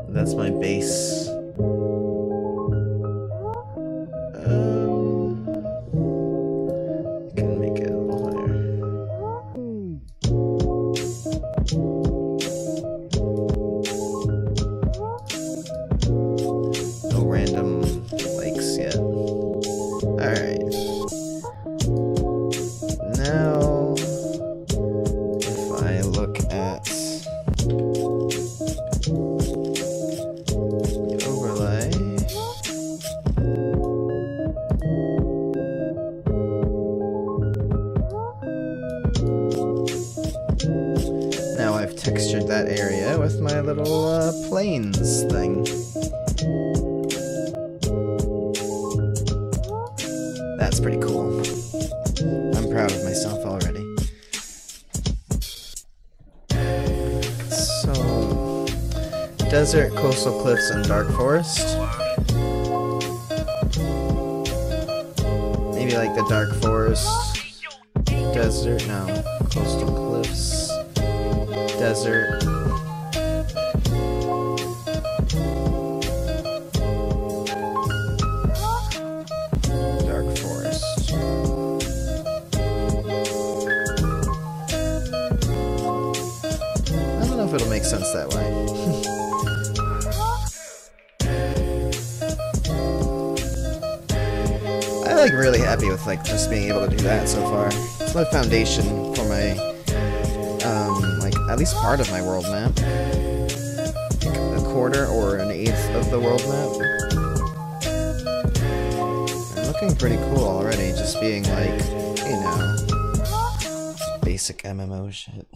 That's my base. Can make it a little higher. No random lakes yet. Alright. Now, if I look at textured that area with my little plains thing. That's pretty cool. I'm proud of myself already. So, desert, coastal cliffs, and dark forest. Maybe like the dark forest, desert, no, coastal cliffs, desert. Dark forest. I don't know if it'll make sense that way. I'm like really happy with like just being able to do that so far. It's my foundation for my like at least part of my world map. Like a quarter or an eighth of the world map. And looking pretty cool already, just being like, you know, basic MMO shit.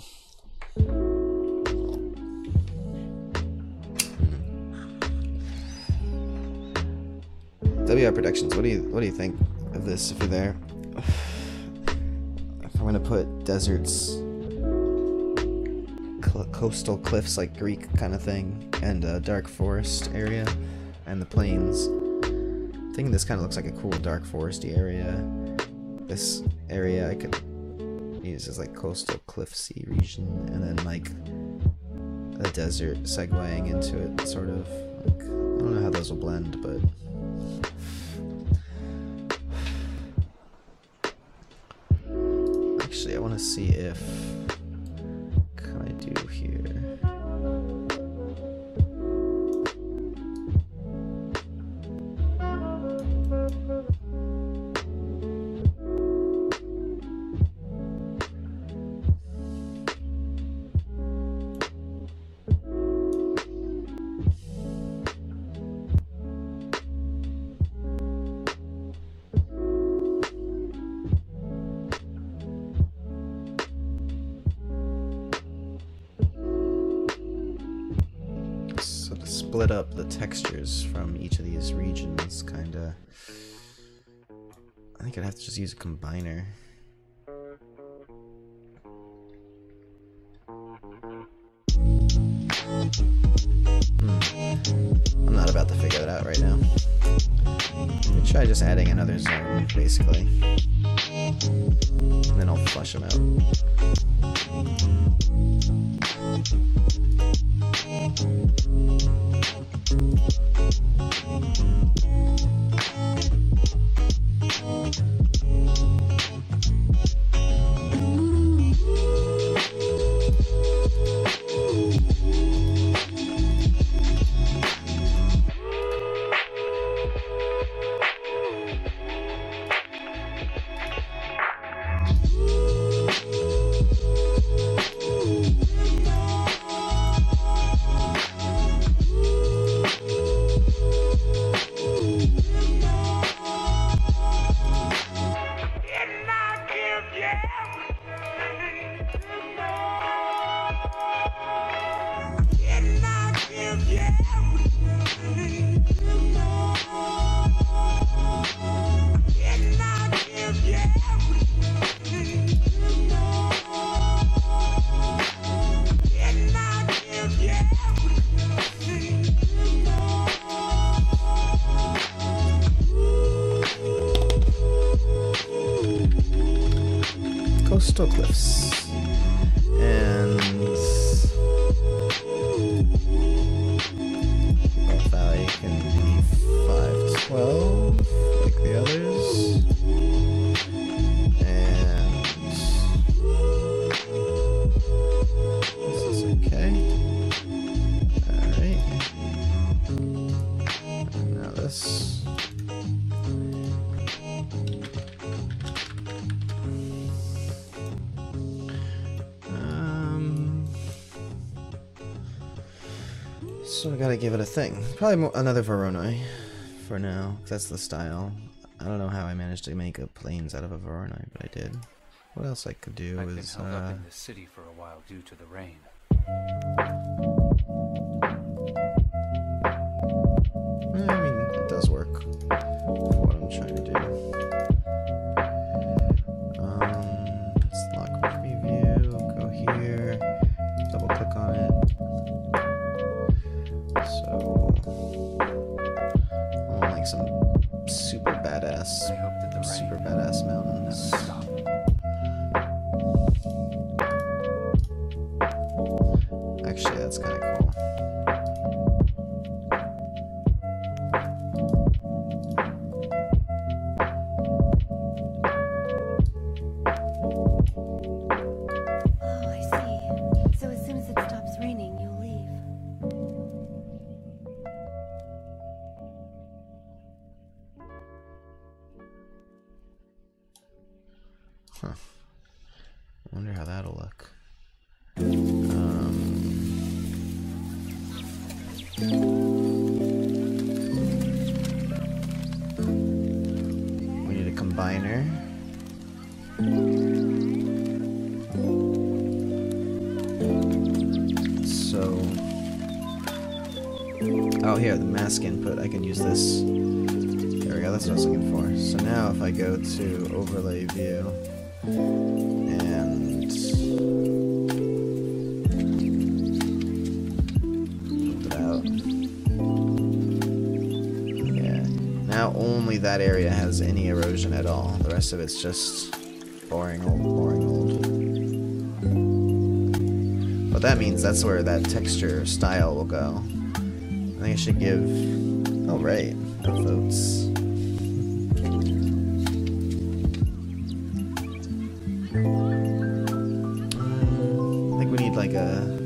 WR Productions, what do you think of this if you're there? If I'm gonna put deserts, coastal cliffs like Greek kind of thing, and a dark forest area, and the plains. I think this kind of looks like a cool dark foresty area. This area I could use as like coastal cliffsy region, and then like a desert segueing into it, sort of. Like, I don't know how those will blend, but. Actually, I want to see if can I do here. Split up the textures from each of these regions, kinda. I think I'd have to just use a combiner. I'm not about to figure it out right now. Let me try just adding another zone, basically. And then I'll flush them out. Coastal cliffs and Valley can be 512 like the others, and this is okay. Alright, now this. So I gotta give it a thing. Probably another Voronoi for now, 'cause that's the style. I don't know how I managed to make a plains out of a Voronoi, but I did. What else I could do I've is been held up in the city for a while due to the rain. I mean, it does work for what I'm trying to do. Let's lock preview, go here, double click on it. So, I want like some super badass the rain. super badass mountains. Never stop. Actually, that's kind of cool. Oh, I see. So as soon as it stops raining, you'll leave. Huh. I wonder how that'll look. We need a combiner. So, oh here, the mask input. I can use this. There we go. That's what I was looking for. So now, if I go to overlay view and build it out, yeah. Now only that area has any erosion at all. The rest of it's just boring old, boring old. What that means, that's where that texture style will go. I think I should give... Oh, right. No votes. I think we need like a...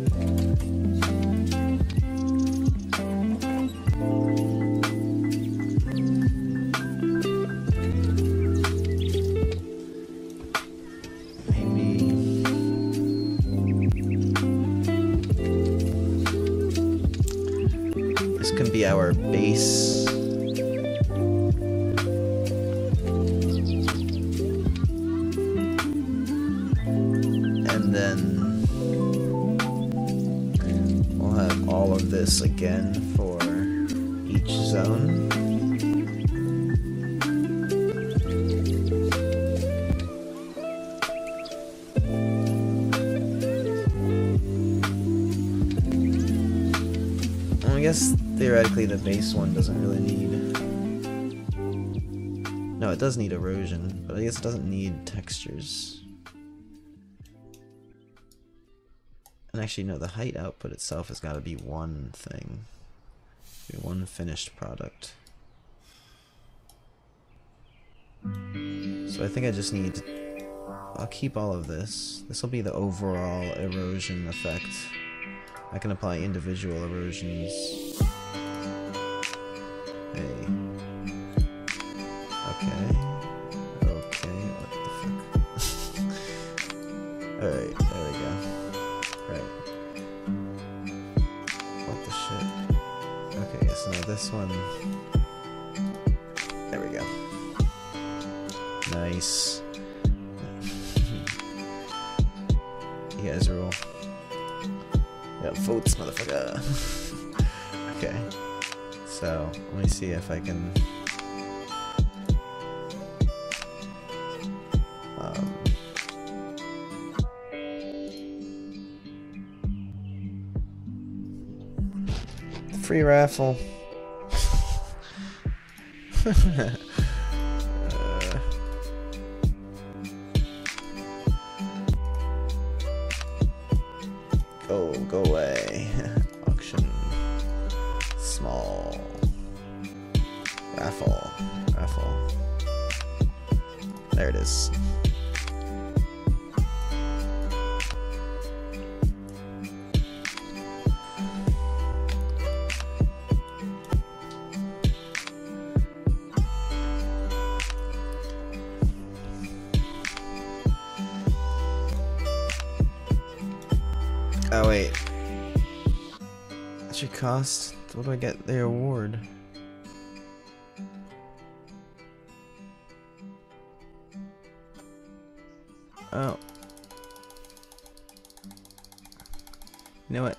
Be our base. And then we'll have all of this again for each zone. I guess theoretically the base one doesn't really need... No, it does need erosion, but I guess it doesn't need textures. And actually no, the height output itself has got to be one thing. Be one finished product. So I think I just need... I'll keep all of this. This will be the overall erosion effect. I can apply individual erosions. Hey. Okay. Okay, what the fuck? Alright, there we go. Right. What the shit? Okay, so now this one... There we go. Nice. You guys rule. Yeah, votes, motherfucker. Okay. So, let me see if I can... free raffle. Go away. Auction. Small. Raffle. There it is. Oh wait. That should cost. What do I get the award? Oh. You know what?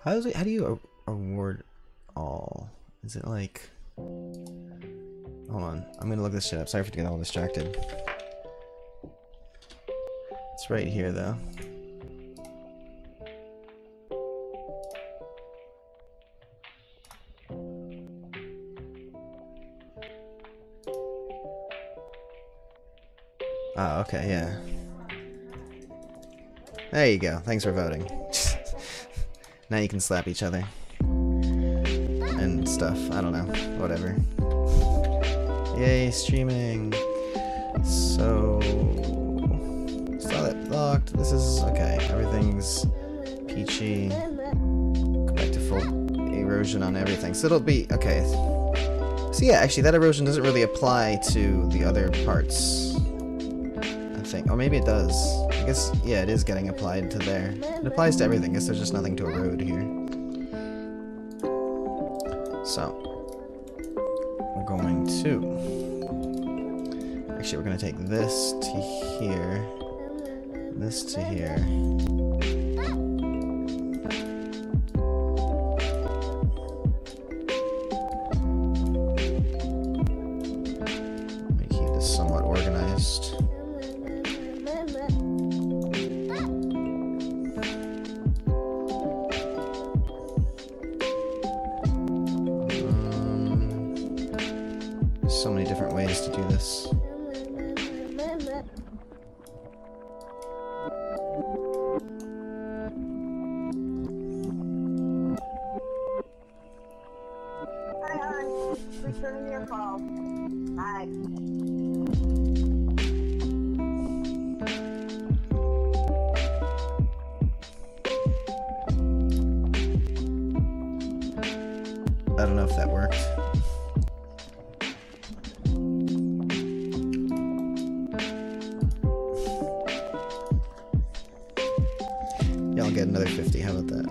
How do you award all? Is it like... Hold on. I'm gonna look this shit up. Sorry for getting all distracted. It's right here though. Oh, okay, yeah. There you go. Thanks for voting. Now you can slap each other. And stuff. I don't know. Whatever. Yay, streaming. So... Saw that blocked. This is... Okay, everything's peachy. Go back to full erosion on everything. So it'll be... Okay. So yeah, actually that erosion doesn't really apply to the other parts. I think. Or maybe it does. I guess, yeah, it is getting applied to there. It applies to everything. I guess there's just nothing to erode here. So, we're going to... Actually, we're going to take this to here. This to here. Let me keep this somewhat organized. So many different ways to do this. Returning your call. Bye. I don't know if that worked. Yeah, I'll get another 50. How about that?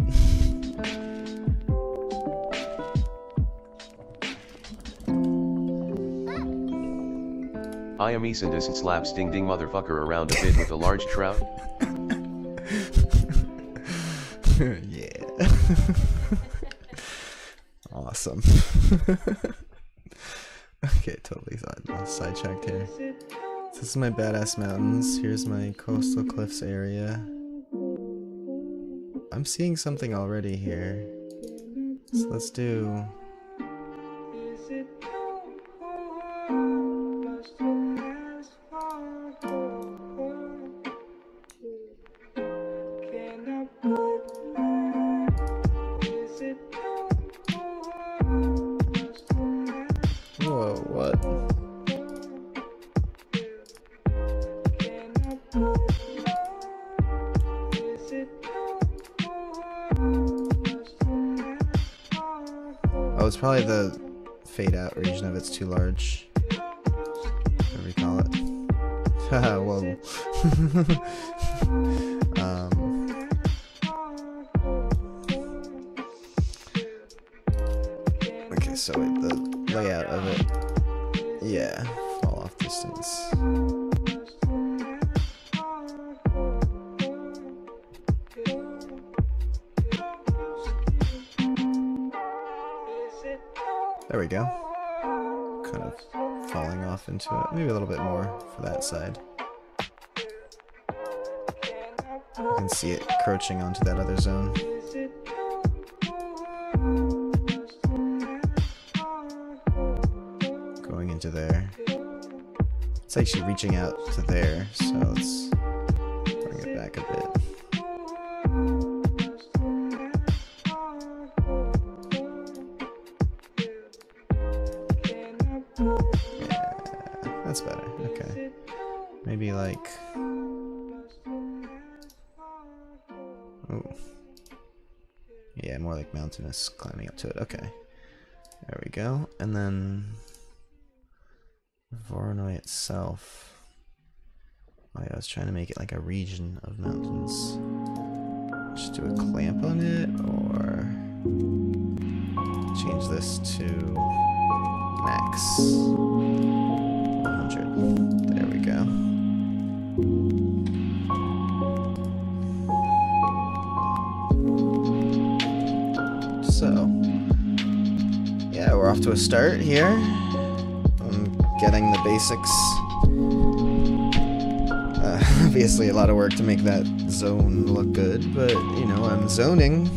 I am Easandis and slaps ding ding motherfucker around a bit with a large trout. Yeah. Awesome. Okay, totally sidetracked here. This is my badass mountains. Here's my coastal cliffs area. I'm seeing something already here. So let's do... Whoa, what? Oh, it's probably the fade out region of it's too large. Whatever we call it. Haha, whoa. Okay, so wait, the layout of it. Yeah, fall off distance. There we go. Kind of falling off into it. Maybe a little bit more for that side. You can see it encroaching onto that other zone. Going into there. It's actually reaching out to there, so let's bring it back a bit. Yeah, that's better. Okay. Maybe like... Oh. Yeah, more like mountainous climbing up to it. Okay. There we go. And then Voronoi itself. Oh yeah, I was trying to make it like a region of mountains. Just do a clamp on it, or change this to max 100. There we go. So, yeah, we're off to a start here. I'm getting the basics. Obviously a lot of work to make that zone look good, but, you know, I'm zoning.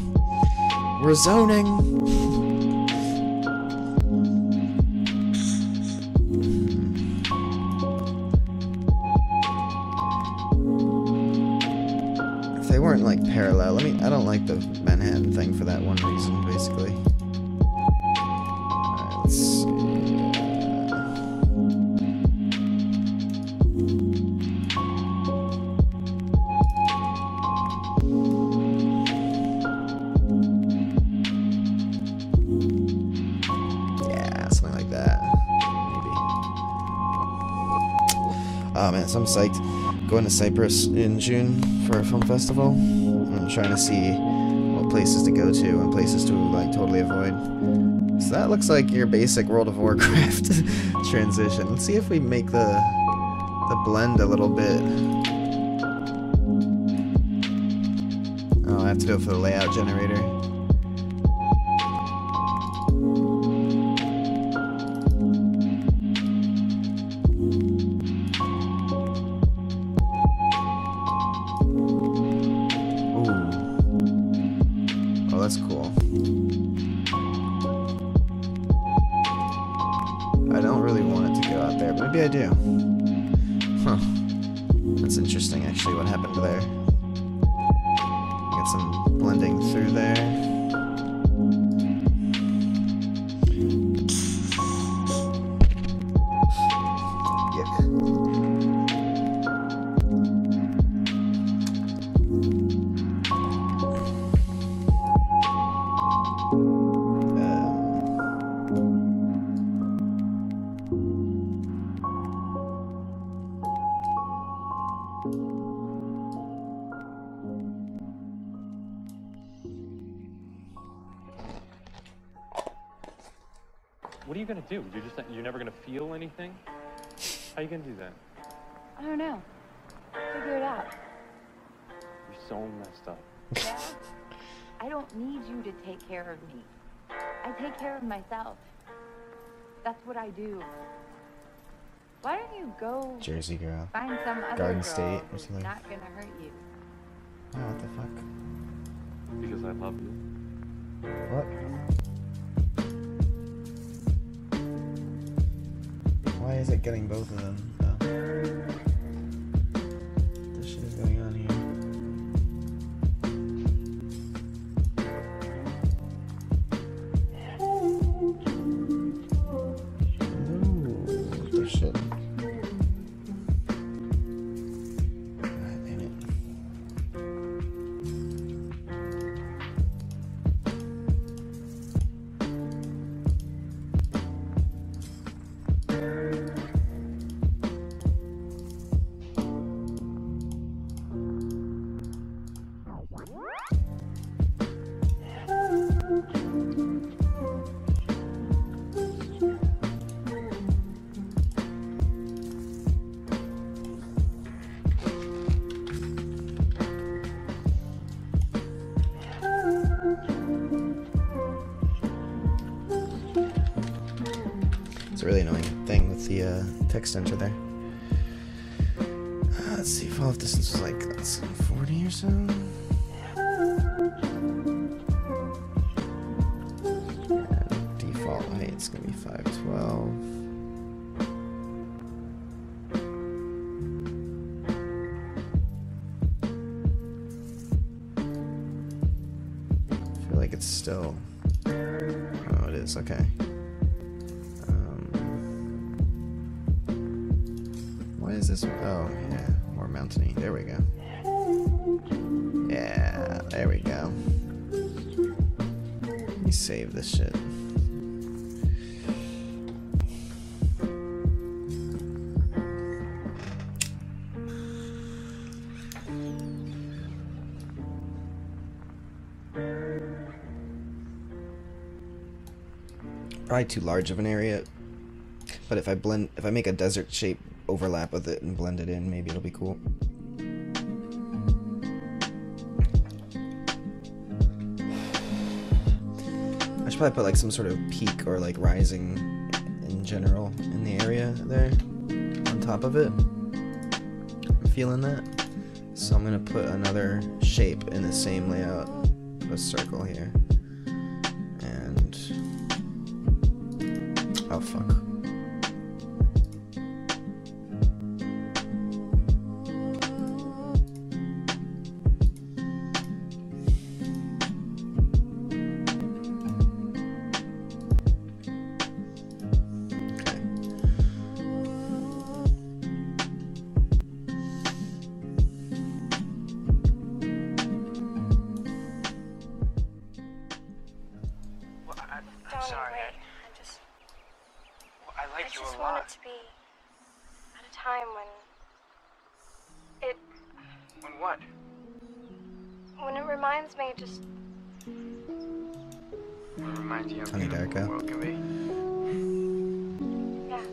We're zoning! want like parallel. I don't like the Manhattan thing for that one reason, basically. Alright, let's see. Yeah, something like that. Maybe. Oh man, so I'm psyched. Going to Cyprus in June for a film festival. I'm trying to see what places to go to and places to like totally avoid. So that looks like your basic World of Warcraft transition. Let's see if we make the blend a little bit. Oh, I have to do it for the layout generator. That's cool. I don't really want it to go out there, but maybe I do. Huh. That's interesting, actually, what happened there. Get some blending through there. What are you gonna do? You're never gonna feel anything? How are you gonna do that? I don't know. Figure it out. You're so messed up. Yeah? I don't need you to take care of me. I take care of myself. That's what I do. Why don't you go Jersey girl. find some other Garden girl State or who's something. not gonna hurt you? Oh, what the fuck? Because I love you. What? Why is it getting both of them? Oh. What the shit is going on here? Ooh, what the shit? God damn it. It's a really annoying thing with the text enter there. Let's see, fall off distance was like, let's see, 40 or so. And default height's gonna be 512. I feel like it's still. Oh, it is, okay. Why is this? Oh, yeah, more mountainy. There we go. Yeah, there we go. Let me save this shit. Probably too large of an area, but if I make a desert shape overlap with it and blend it in, maybe it'll be cool. I should probably put like some sort of peak or like rising in general in the area there on top of it. I'm feeling that. So I'm gonna put another shape in the same layout, a circle here. And oh fuck. time when it... When what? When it reminds me just... It reminds you how Tony beautiful the Darko. world can be. Yeah.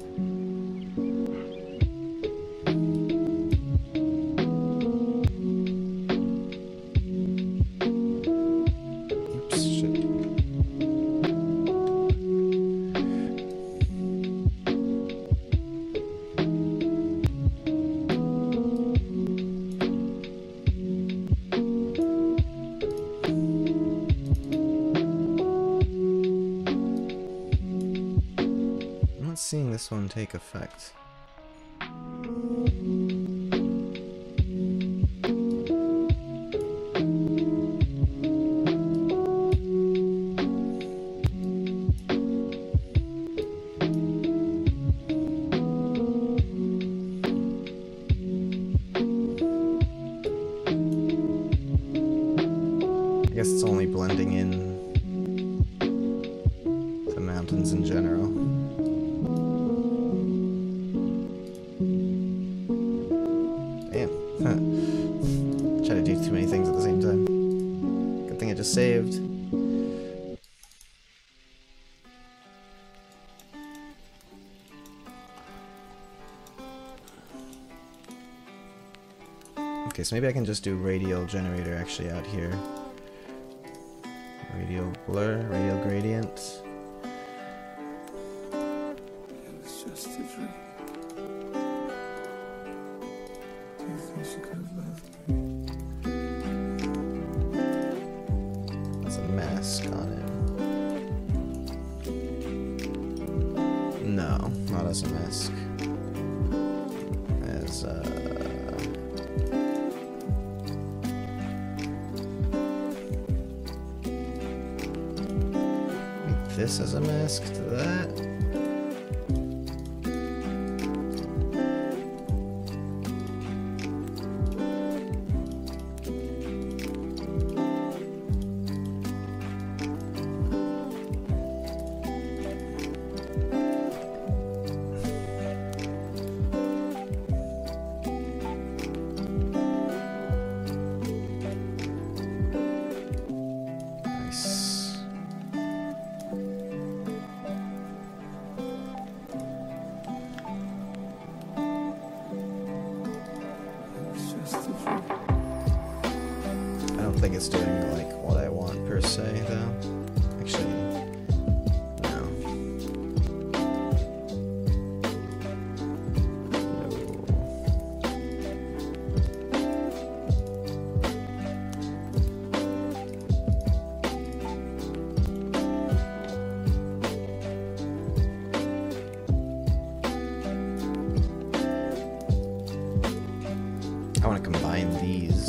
Oops, shit. I'm not seeing this one take effect. I guess it's only blending in the mountains in general. Damn. Try to do too many things at the same time. Good thing I just saved. Okay, so maybe I can just do radial generator actually out here. Radial blur, radial gradient. It was just a dream. Do you think she could have loved me? That's a mask on it. No, not as a mask. As make this as a mask to that. Nice. It was just a dream. I don't think it's doing like what I want per se though. Actually, no. I want to combine these.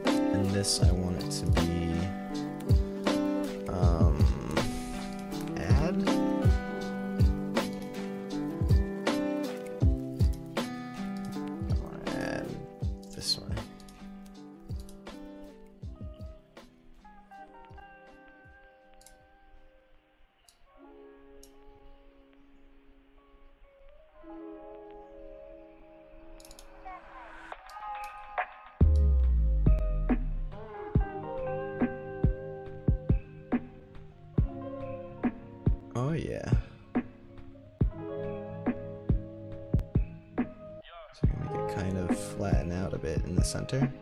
And this I want it to be add. I want to add this one. Oh yeah. So I'm gonna make it kind of flatten out a bit in the center.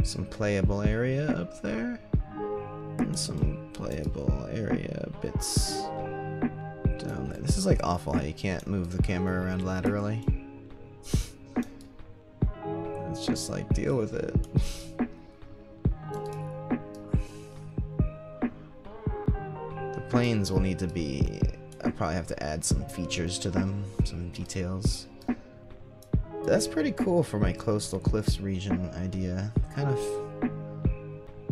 Some playable area up there, and some playable area bits down there. This is like awful how you can't move the camera around laterally. It's just like, deal with it. The planes will need to be, I'll probably have to add some features to them, some details. That's pretty cool for my coastal cliffs region idea. Kind of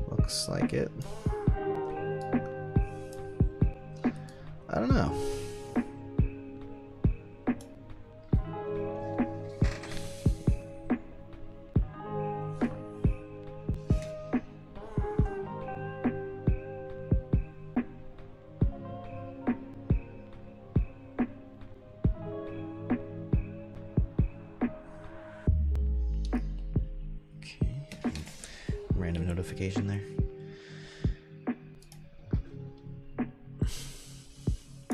looks like it. I don't know. Random notification there.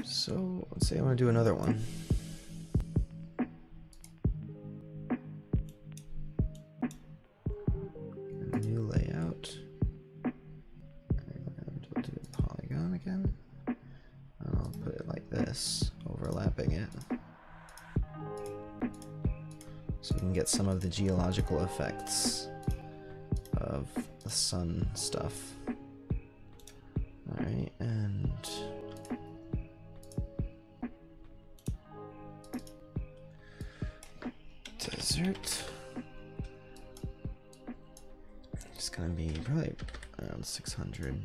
So let's say I want to do another one. A new layout. I'll do a polygon again. I'll put it like this, overlapping it. So we can get some of the geological effects of the sun stuff. Alright, and desert. It's gonna be probably around 600.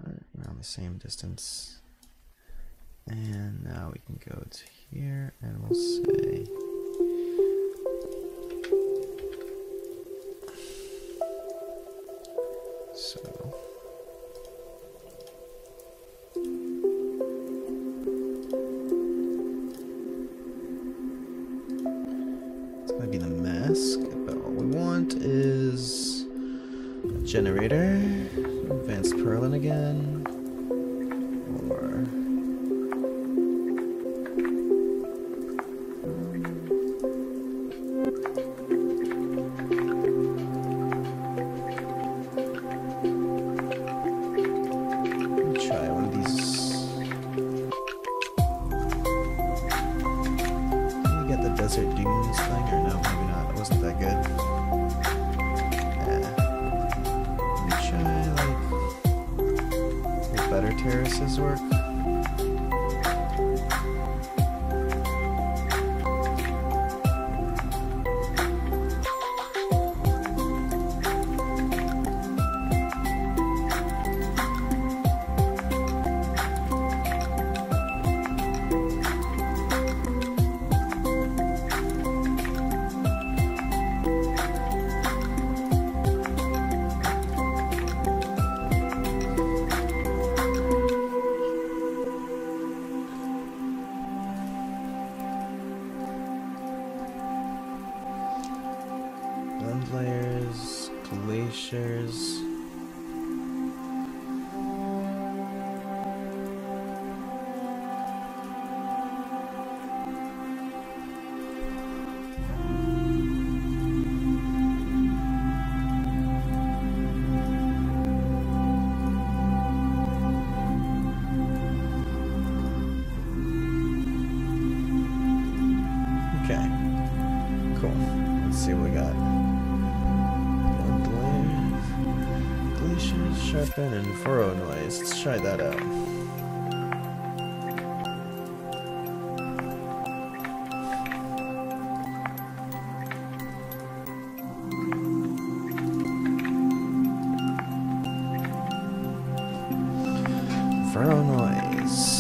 Around the same distance. And now we can go to here and we'll say so. It's gonna be the mask, but what we want is a generator, advanced purlin again, or try one of these. Can we get the desert dunes thing, or no? Maybe not. It wasn't that good. Let me try like will better terraces work. Land layers, glaciers. Okay, cool. Let's see what we got. Glaciers, sharpen, and furrow noise. Let's try that out. Furrow noise.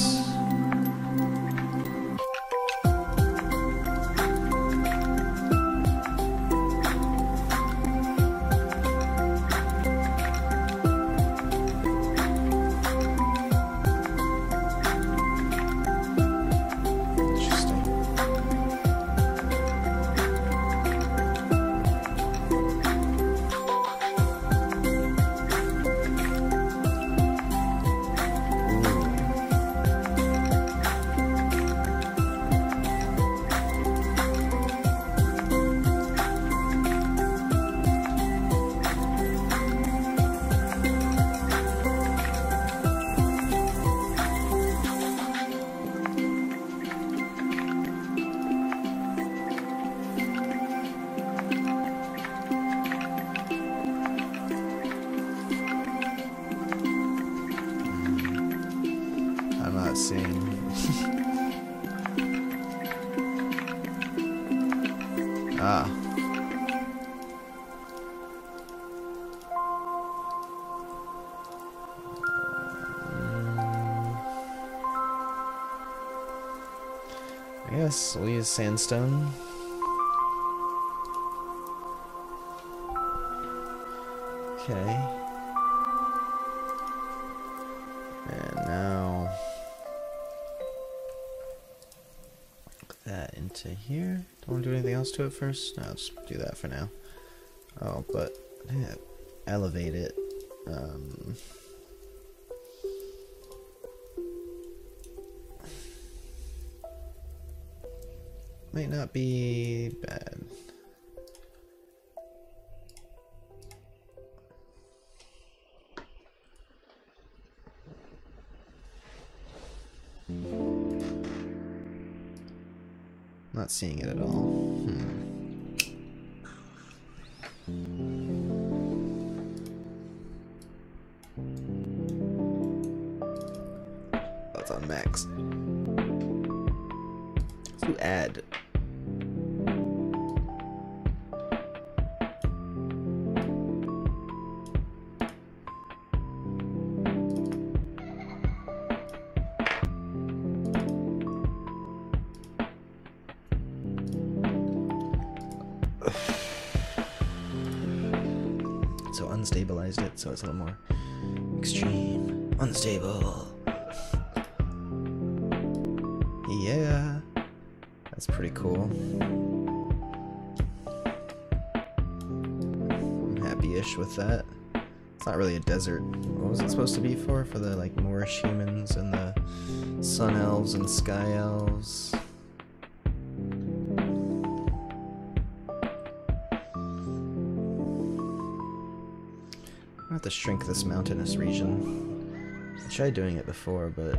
Ah. I guess we'll use sandstone. Okay. And now put that into here. Don't want to do anything else to it first? No, I'll just do that for now. Oh, but yeah, elevate it. Might not be bad. Not seeing it at all. That's on max. Let's do add. So unstabilized it, so it's a little more extreme, unstable. Yeah, that's pretty cool. I'm happy-ish with that. It's not really a desert. What was it supposed to be for? For the like Moorish humans and the sun elves and sky elves. I have to shrink this mountainous region. I tried doing it before, but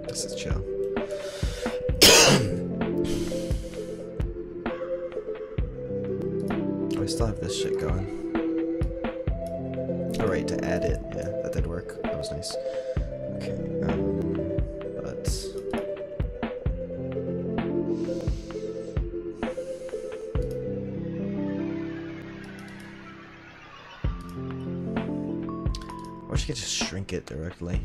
this is chill. Oh, I still have this shit going. Oh, right, to add it. Yeah, that did work. That was nice. Okay, but I wish I could just shrink it directly.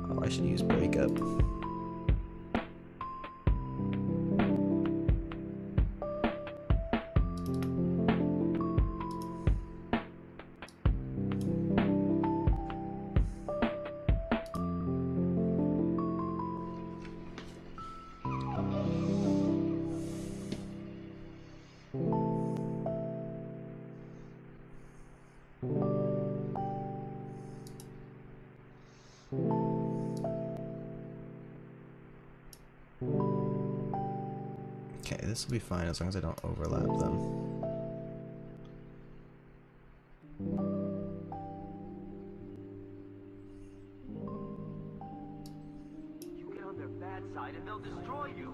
Oh, I should use breakup. Okay, this will be fine as long as I don't overlap them. You get on their bad side and they'll destroy you.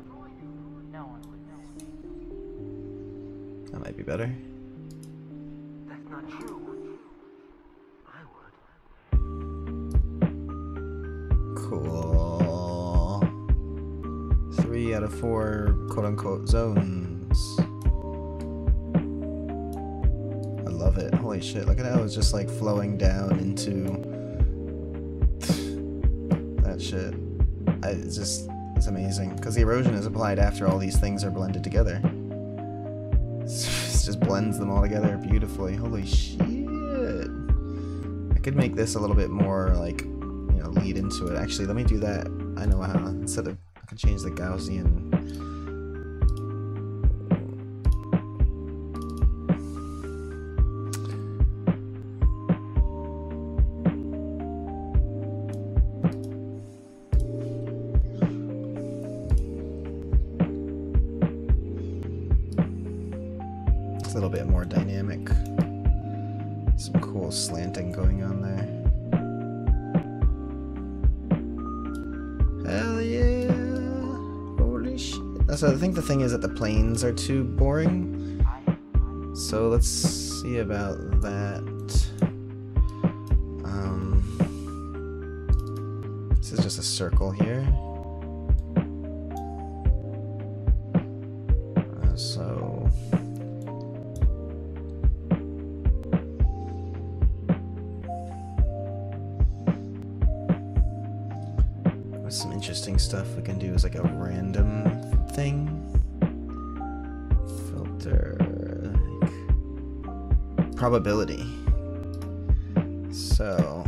No one would know. That might be better. That's not true. I would. Cool. 3 out of 4 quote-unquote zones. I love it. Holy shit, look at how it's just like flowing down into that shit. It's amazing. Because the erosion is applied after all these things are blended together. It just blends them all together beautifully. Holy shit. I could make this a little bit more like, you know, lead into it. Actually, let me do that. I know how. Instead of, I can change the Gaussian. A little bit more dynamic. Some cool slanting going on there. Hell yeah! Holy shit. So I think the thing is that the planes are too boring. So let's see about that. This is just a circle here. So some interesting stuff we can do is like a random thing. Filter, like, probability. So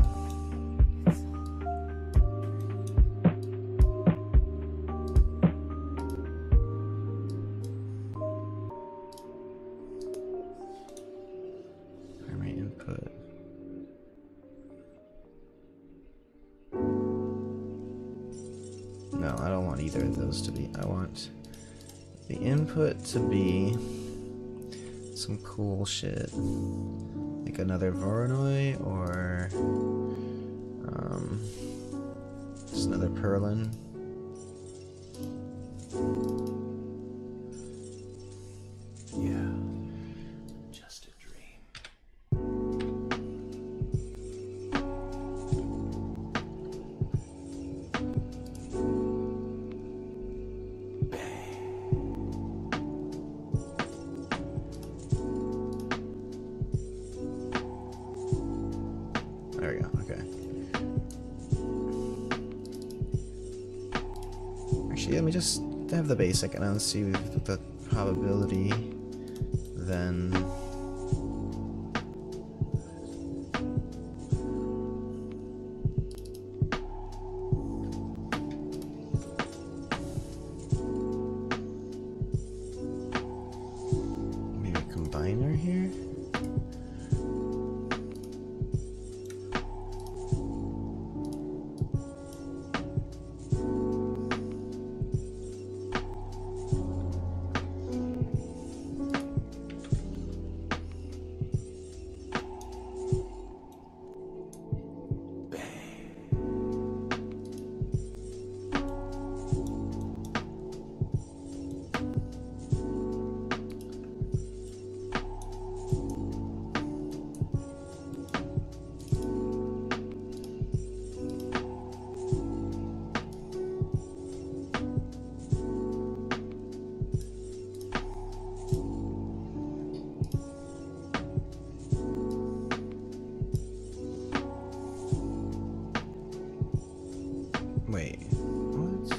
primary input. No, I don't want either of those to be. I want the input to be some cool shit. Like another Voronoi or just another Perlin. Yeah. Just a dream. There we go, okay. Actually, let me just have the basic and I'll see with the probability then. Maybe a combiner here? Wait, what?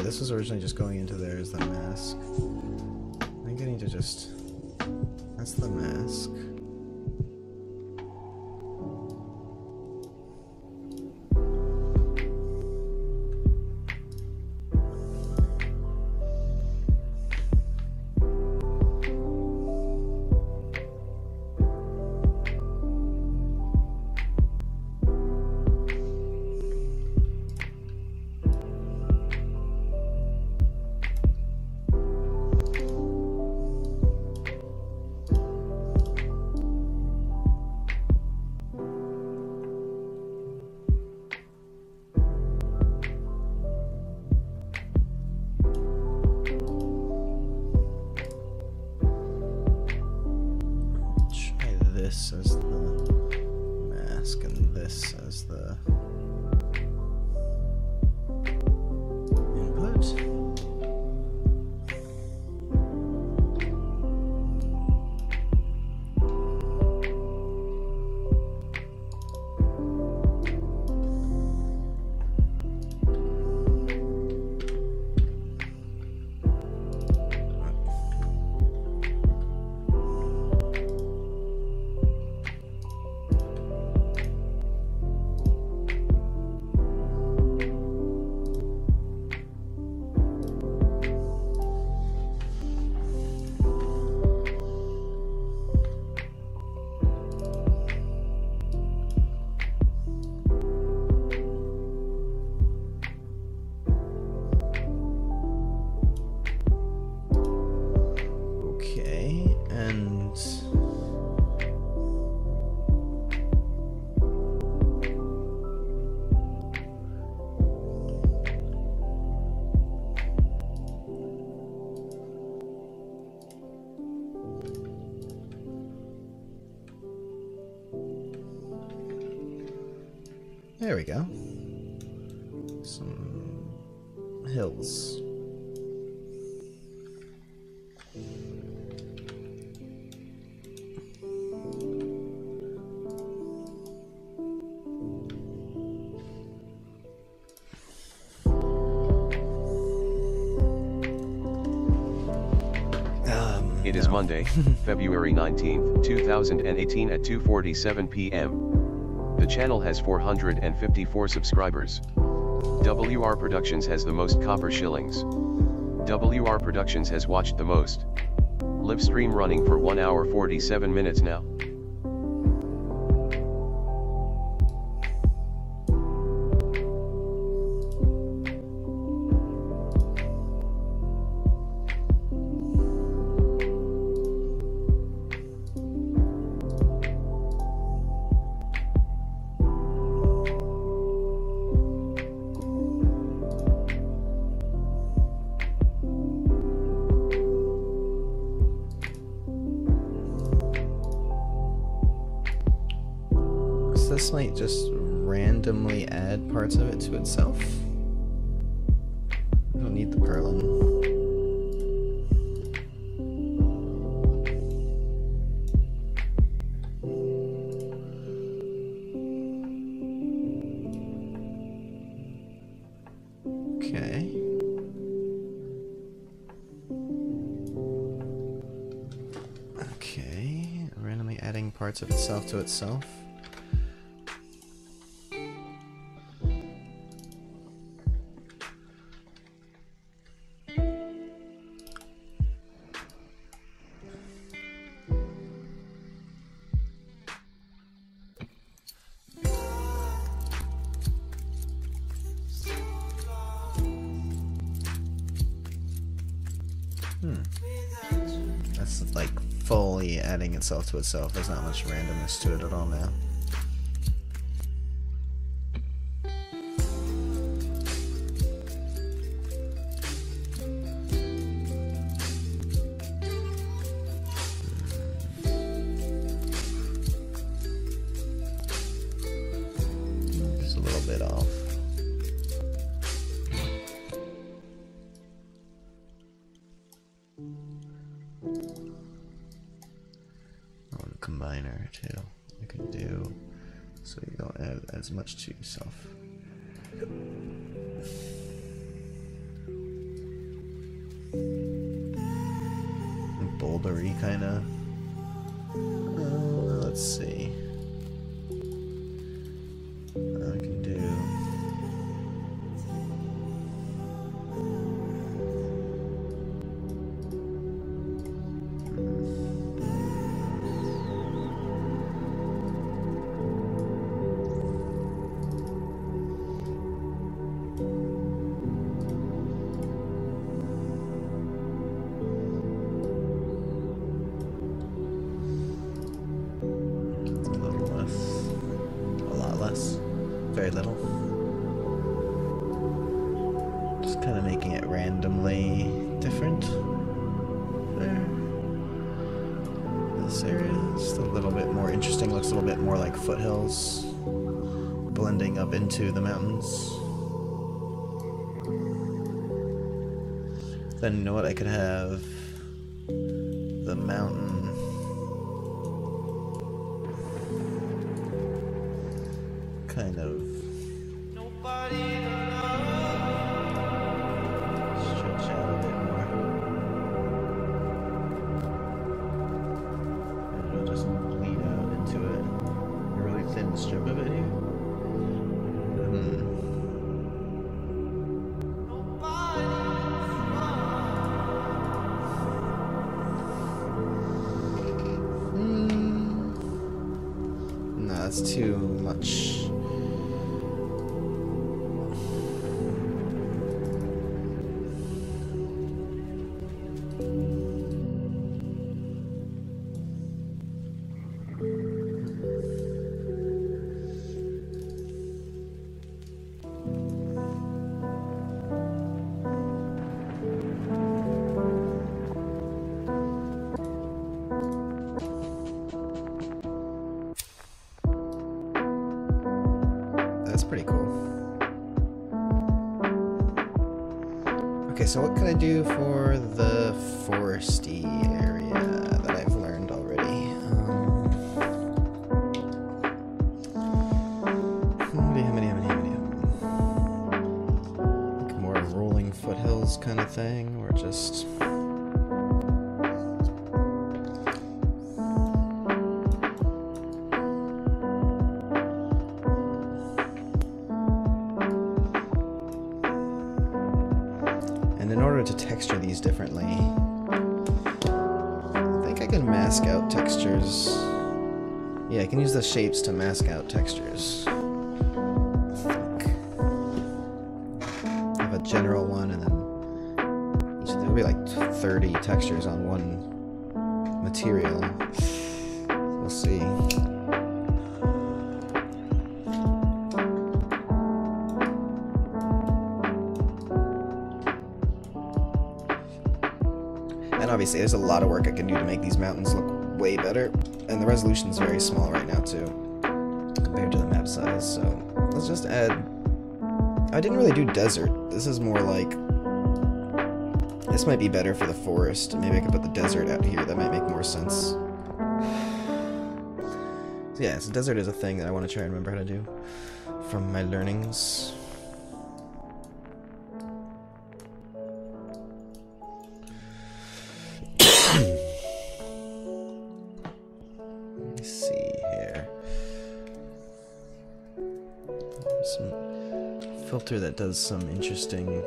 This was originally just going into there as the mask. I'm getting to just, that's the mask. This as the mask and this as the input. There we go. Some hills. It is Monday, February 19th, 2018 at 2:47 p.m. The channel has 454 subscribers. WR Productions has the most copper shillings. WR Productions has watched the most. Live stream running for 1 hour 47 minutes now. This might just randomly add parts of it to itself. I don't need the purlin. Okay. Okay, randomly adding parts of itself to itself. That's like fully adding itself to itself. There's not much randomness to it at all now. Just a little bit off. Combiner too. You can do so you don't add as much to yourself. Bouldery kind of. Let's see. I can do. Very little. Just kind of making it randomly different. There. This area is just a little bit more interesting. Looks a little bit more like foothills, blending up into the mountains. Then you know what? I could have the mountain. Kind of stretch out a bit more. And it'll just bleed out into it. A really thin strip of it here. No, that's too much. so what can I do for the foresty area that I've learned already? Like more rolling foothills kind of thing, or just... And in order to texture these differently, I think I can mask out textures. Yeah, I can use the shapes to mask out textures. I have a general one, and then there'll be like 30 textures on one material. We'll see. Obviously, there's a lot of work I can do to make these mountains look way better, and the resolution's very small right now too, compared to the map size, so let's just add... I didn't really do desert. This is more like... This might be better for the forest. Maybe I could put the desert out here. That might make more sense. So yeah, so desert is a thing that I want to try and remember how to do from my learnings. Filter that does some interesting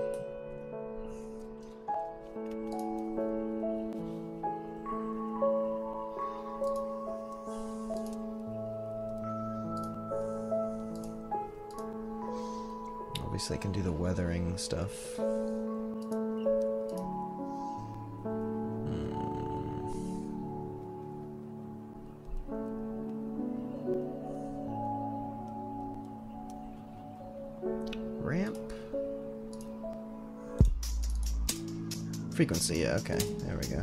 obviously I can do the weathering stuff. Frequency, yeah, okay, there we go.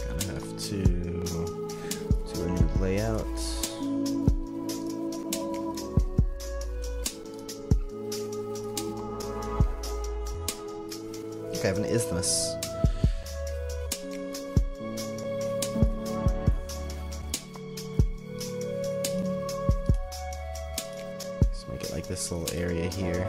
Gonna have to do a new layout. I have an isthmus. Let's make it like this little area here.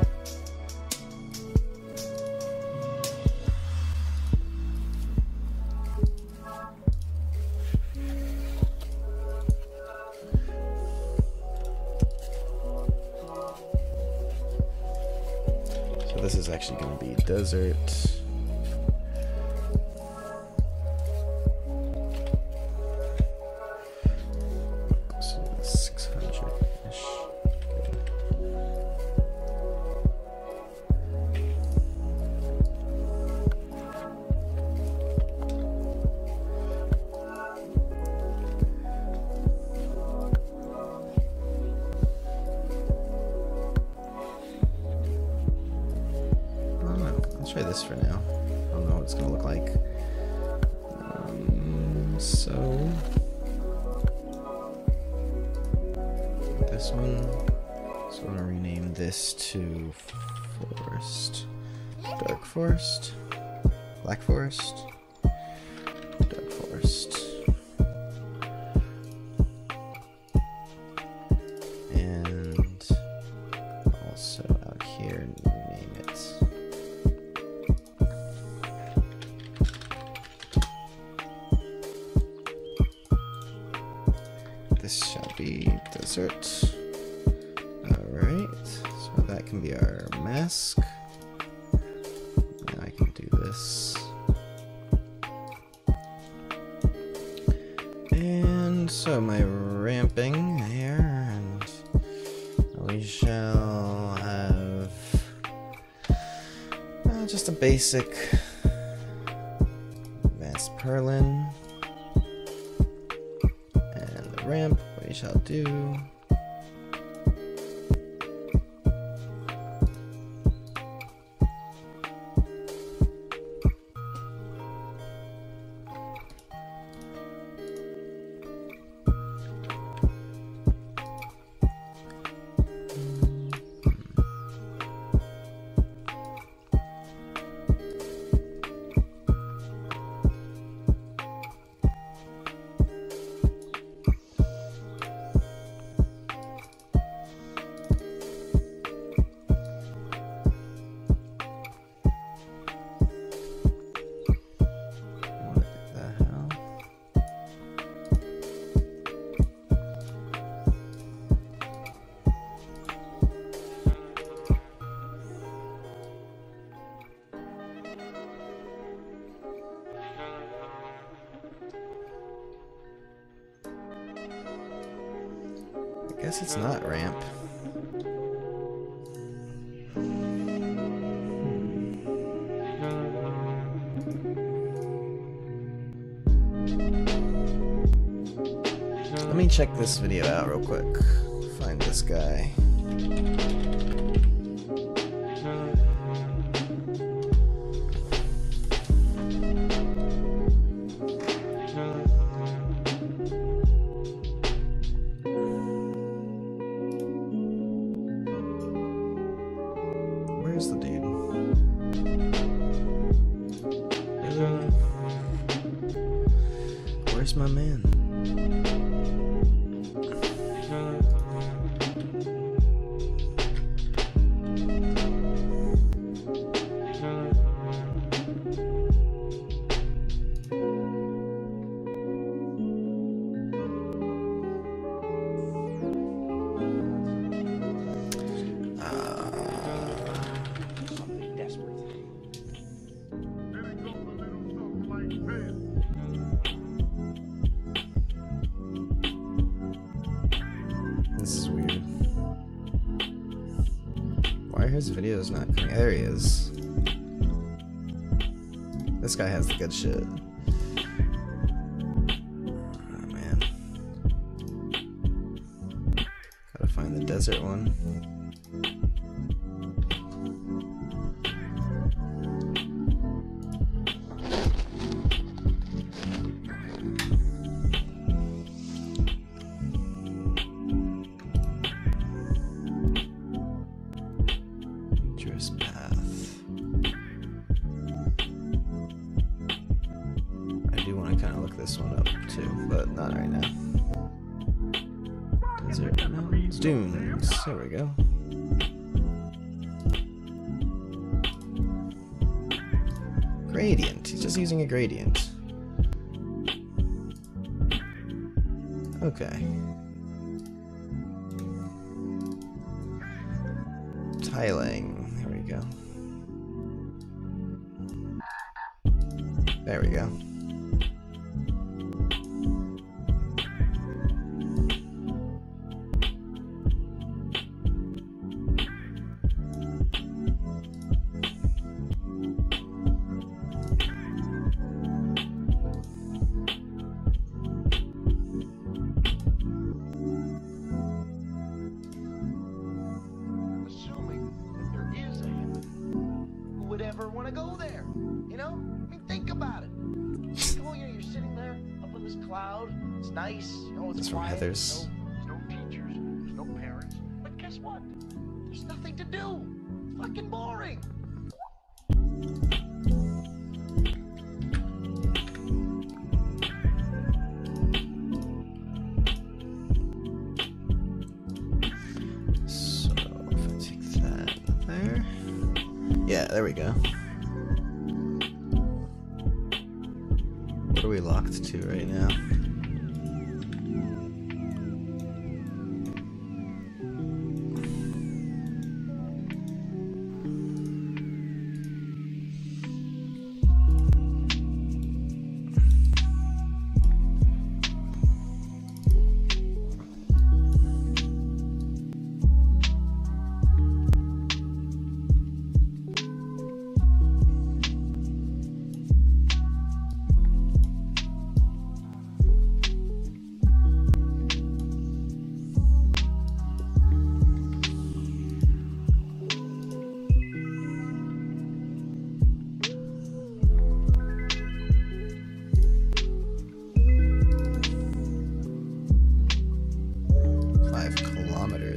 So this is actually going to be desert. Try this for now. I don't know what it's gonna look like. So this one. So I'm gonna rename this to forest, dark forest, black forest, dark forest, and also out here name it. This shall be desert. Alright, so that can be our mask. Now I can do this. And so my ramping here, and we shall have just a basic advanced purlin. And ramp, we shall do. I guess it's not ramp. Let me check this video out real quick. Find this guy. Where's the dude? Where's my man? This is weird. Why are his videos not coming? There he is. This guy has the good shit. Oh man. Gotta find the desert one. Path. I do want to kind of look this one up too, but not right now. Desert mountains, dunes. There we go. Gradient. He's just using a gradient. Okay. Tiling. There we go. There we go. Want to go there, you know? I mean, think about it. Oh, you're sitting there up in this cloud. It's nice, you know. It's quiet. There's no teachers, there's no parents. But guess what? There's nothing to do. It's fucking boring. So if I take that there, yeah, there we go. What are we locked to right now?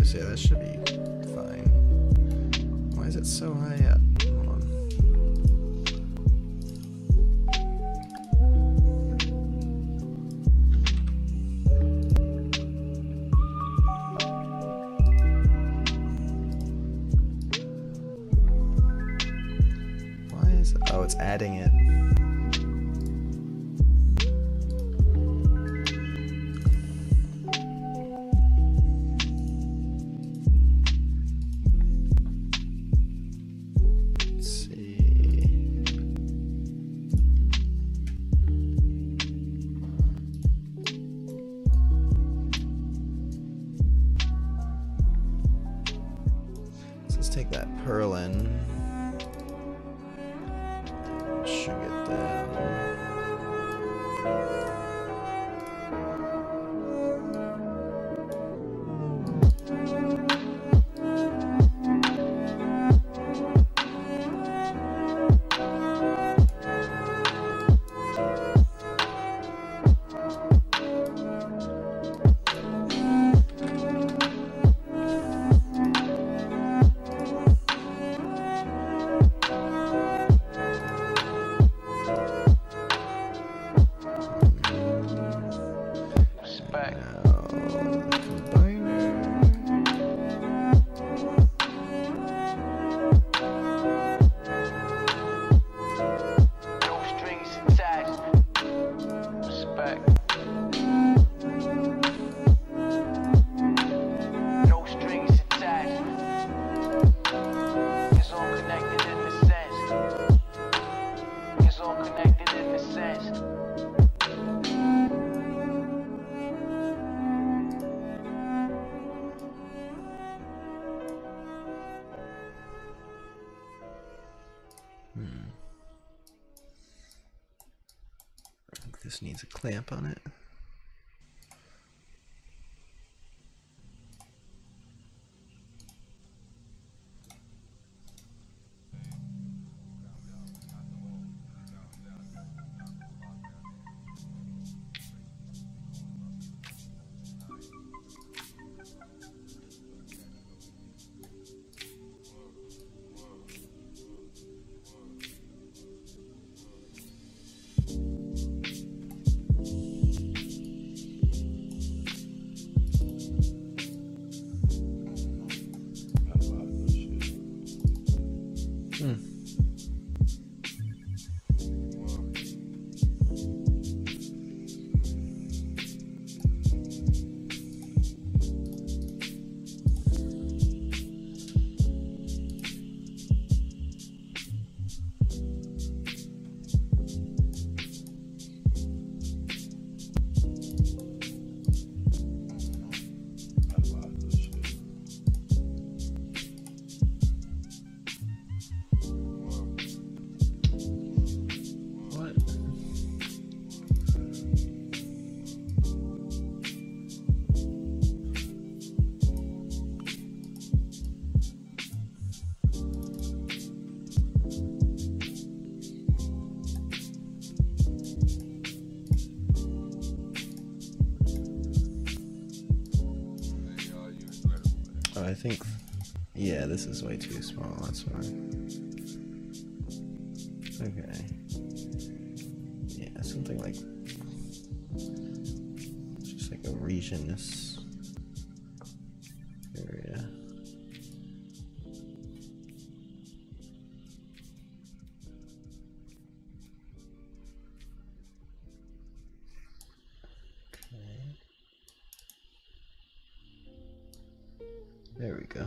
say that should be fine. Why is it so high up? Hold on. Why is it? Oh, it's adding it. Take that pearl in. Shrink it down. I think this needs a clamp on it. I think, yeah, this is way too small, that's why. Okay. Yeah, something like, just like a region-ness area. There we go.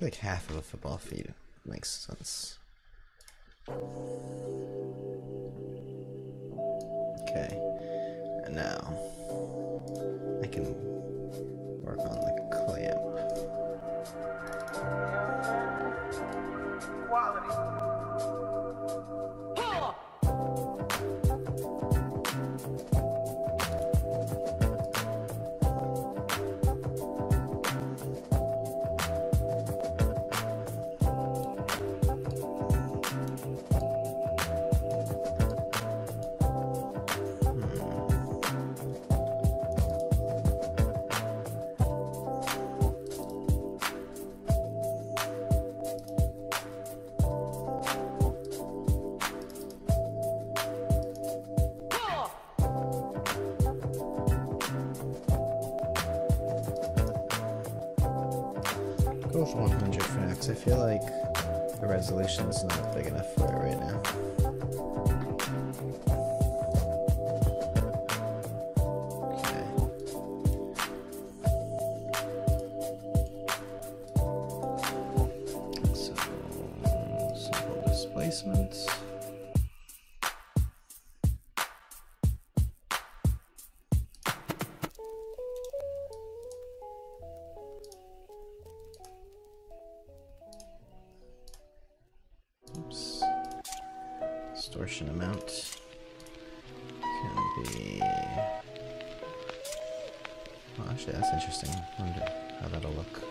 feel like half of a football field makes sense. Okay, and now I can work on the clamp. Quality. Go with 100 for now, because I feel like the resolution is not big enough for it right now. Okay. So, simple displacements. Distortion amount can be. Oh, actually, that's interesting. I wonder how that'll look.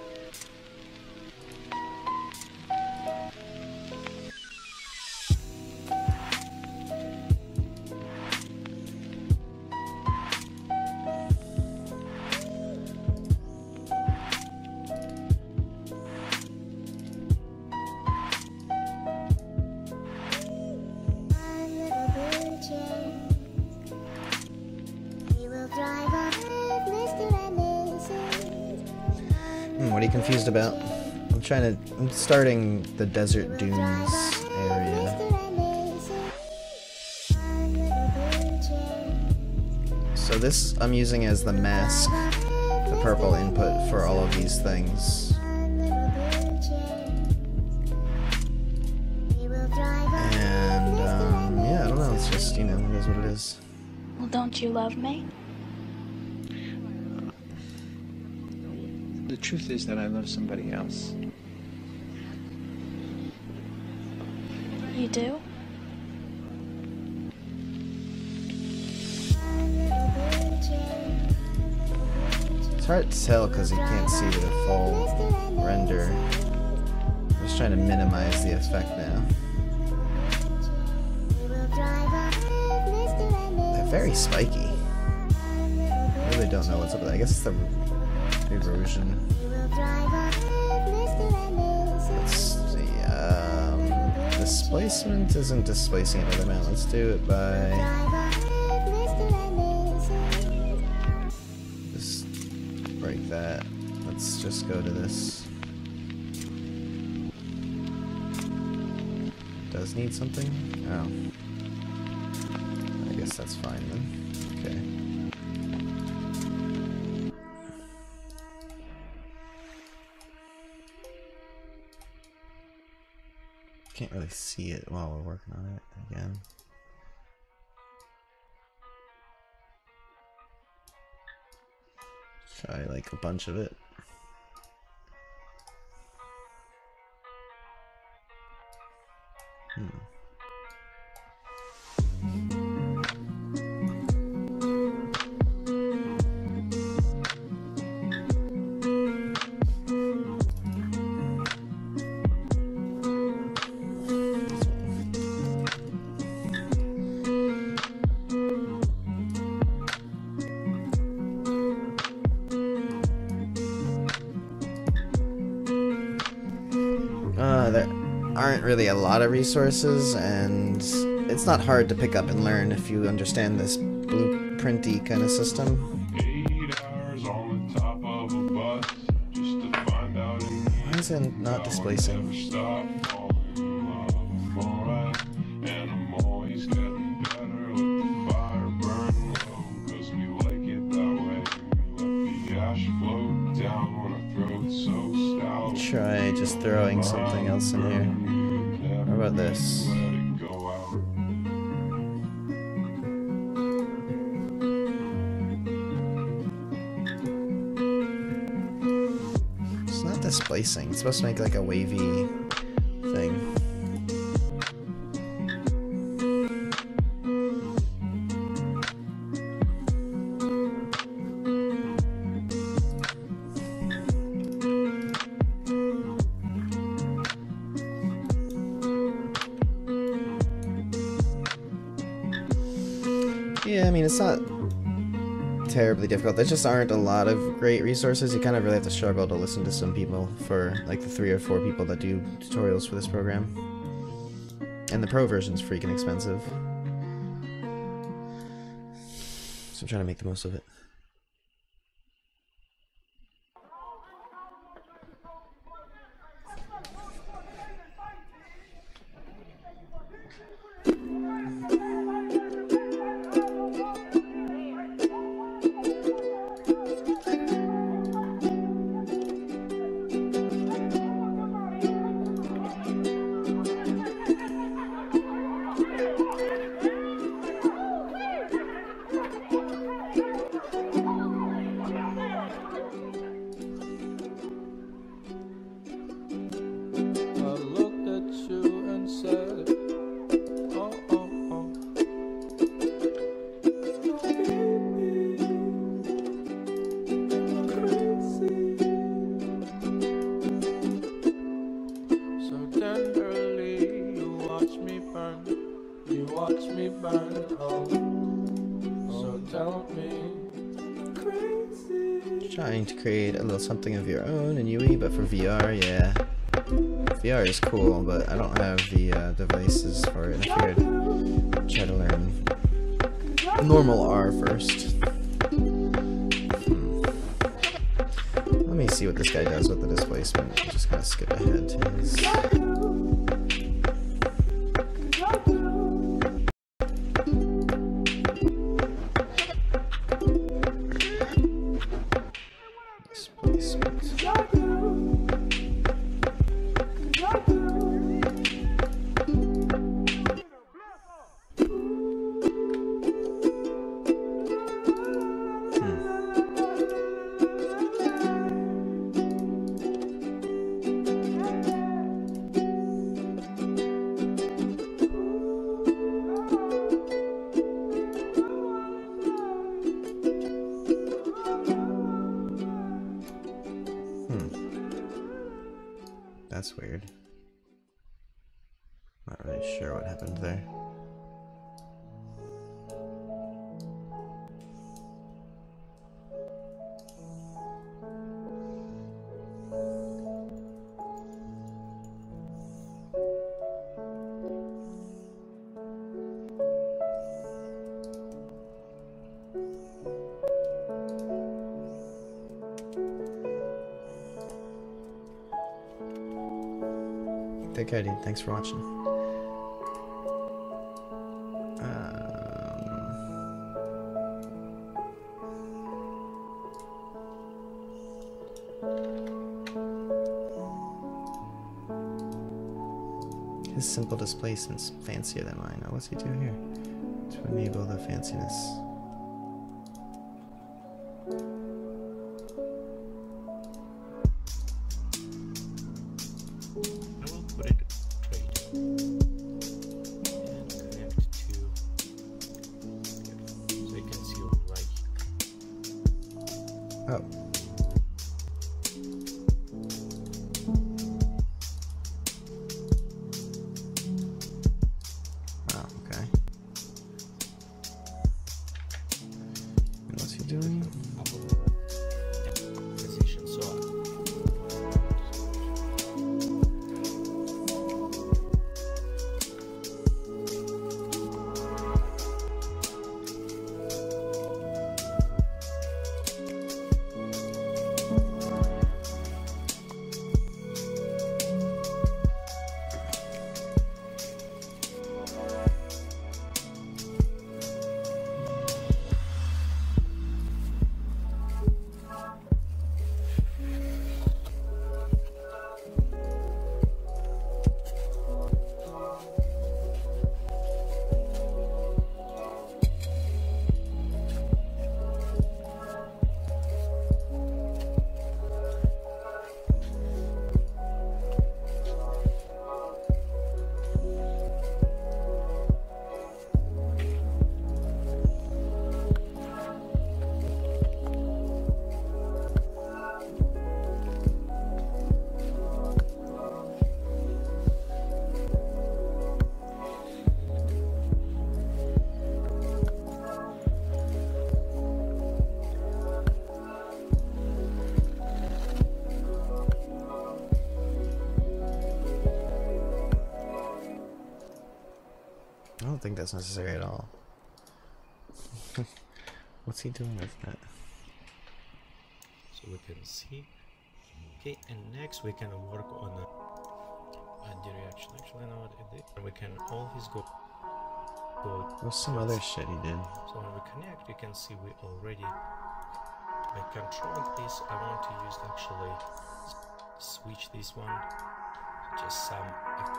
What are you confused about? I'm starting the desert dunes area. So this I'm using as the mask, the purple input for all of these things. And yeah, I don't know, it's just, you know, it is what it is. Well, don't you love me? The truth is that I love somebody else. You do? It's hard to tell because you can't see the full render. I'm just trying to minimize the effect now. They're very spiky. I really don't know what's up with that. I guess it's the erosion. Let's see, displacement isn't displacing another amount. Let's do it by just break that. Let's just go to this. Does need something? Oh. I guess that's fine then. Okay. Can't really see it while we're working on it again. Try like a bunch of it. There aren't really a lot of resources, and it's not hard to pick up and learn if you understand this blueprinty kind of system. 8 hours on the top of a bus just to find out. Why is it not displacing? And I'm always getting better with the fire burning low, 'cause we like it that way. We let the ash float down on our throats so stout. Try just something else in here. What about this? It's not displacing. It's supposed to make like a wavy thing. Yeah, I mean, it's not terribly difficult. There just aren't a lot of great resources. You kind of really have to struggle to listen to some people for like the 3 or 4 people that do tutorials for this program. And the pro version's freaking expensive. So I'm trying to make the most of it. Trying to create a little something of your own in UE, but for VR, yeah. VR is cool, but I don't have the devices for it. I figured try to learn normal R first. Let me see what this guy does with the displacement. I'm just gonna skip ahead to his... That's weird. Not really sure what happened there. Take care, dude. Thanks for watching. His simple displacement's fancier than mine. Now, what's he do here to enable the fanciness? Oh. Oh, okay. And what's he doing? Precision sword. I don't think that's necessary at all. What's he doing with that? So we can see. Okay, and next we can work on a direction. Actually, no, we can always go. What's some other shit he did? So when we connect, you can see we already. By controlling this, I want to use actually switch this one. Just some. Okay.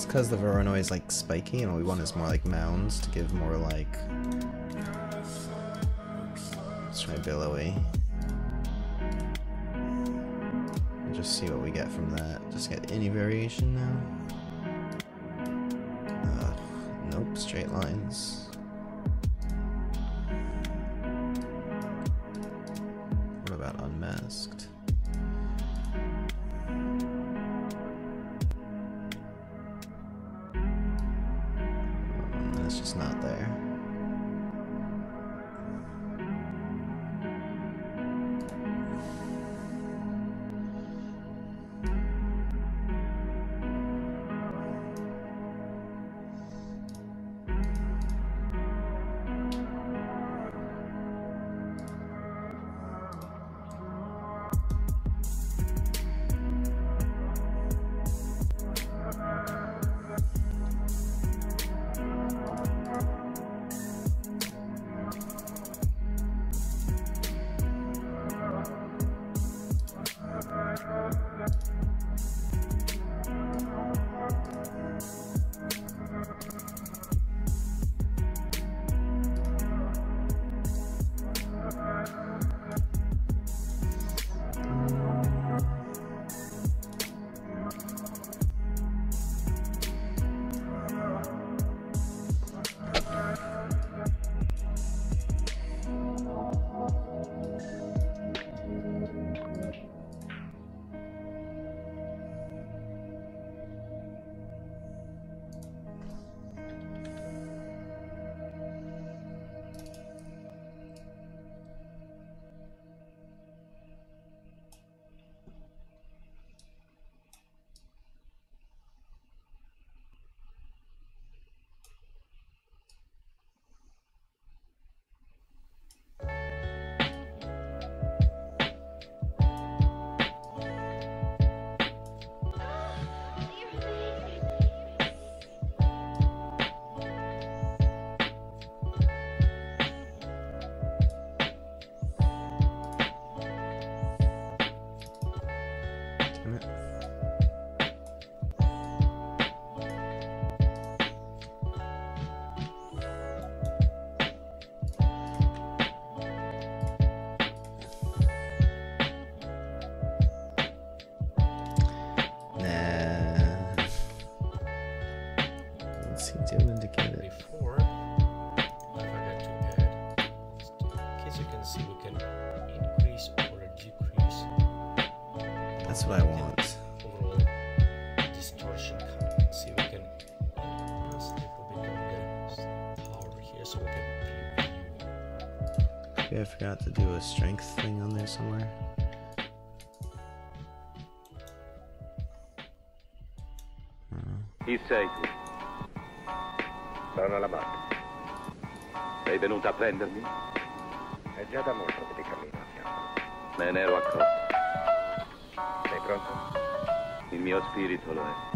Because the Voronoi is like spiky, and what we want is more like mounds to give more like. Let's try billowy. And just see what we get from that. Just get any variation now. Nope, straight lines. What about unmasked? It's just not there. That's what I want. Overall distortion. See, we can step a bit of the power here so we can preview. Okay, I forgot to do a strength thing on there somewhere. Chi sei tu? Sono la morte. Sei venuta a prendermi? È già da molto che ti cammino a fianco. Me ne ero accorto. Sei pronto? Il mio spirito lo è.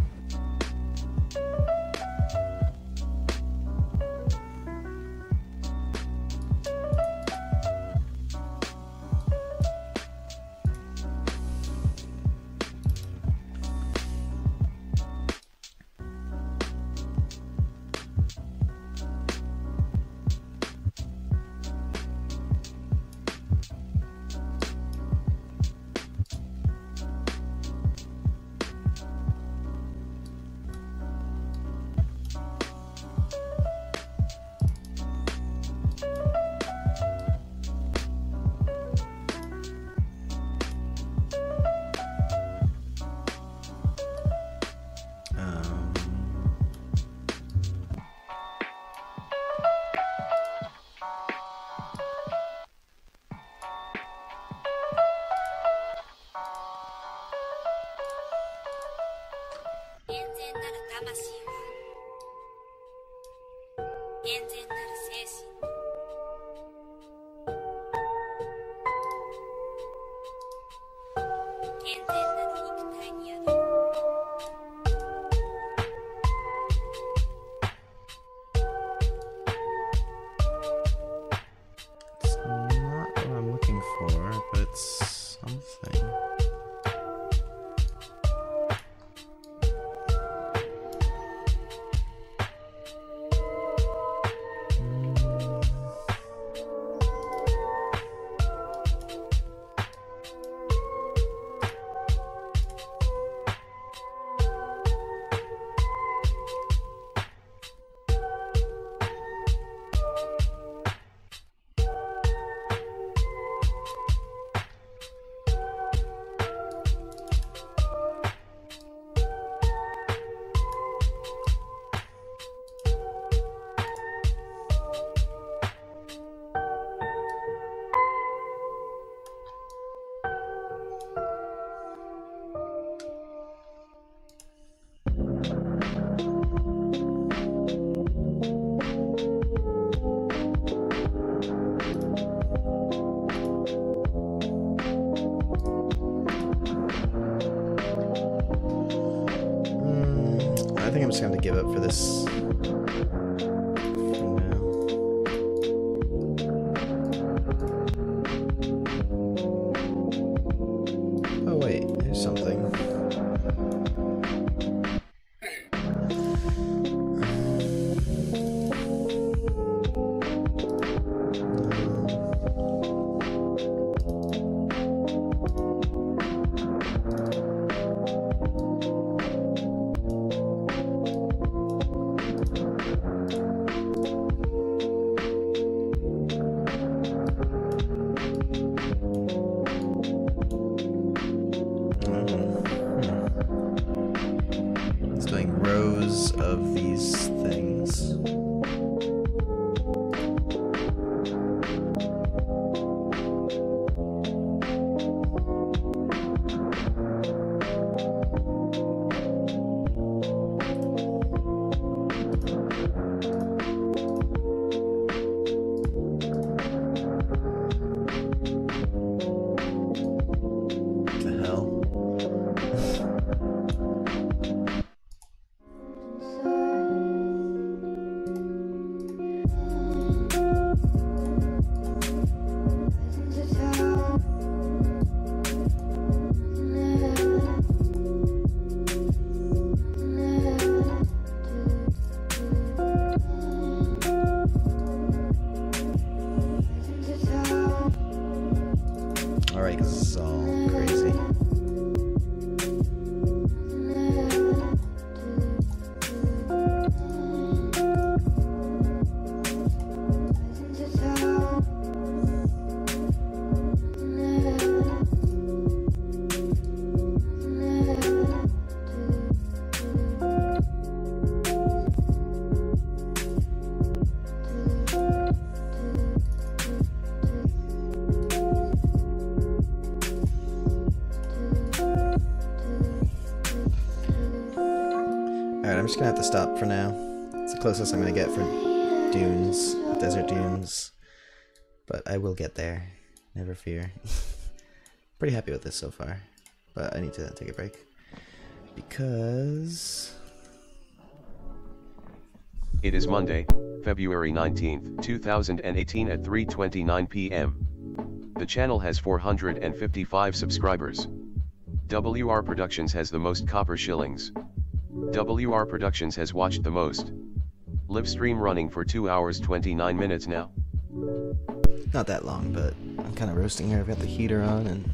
It's not what I'm looking for, but it's something. I think I'm just gonna give up for this. For now. Oh wait, there's something. It's doing rows of these things. Alright, because this is all crazy. Alright, I'm just gonna have to stop for now. It's the closest I'm gonna get for dunes, desert dunes. But I will get there, never fear. Pretty happy with this so far, but I need to take a break. Because... It is Monday, February 19th, 2018 at 3:29 p.m. The channel has 455 subscribers. WR Productions has the most copper shillings. WR Productions has watched the most. Live stream running for 2 hours 29 minutes now. Not that long, but I'm kind of roasting here. I've got the heater on and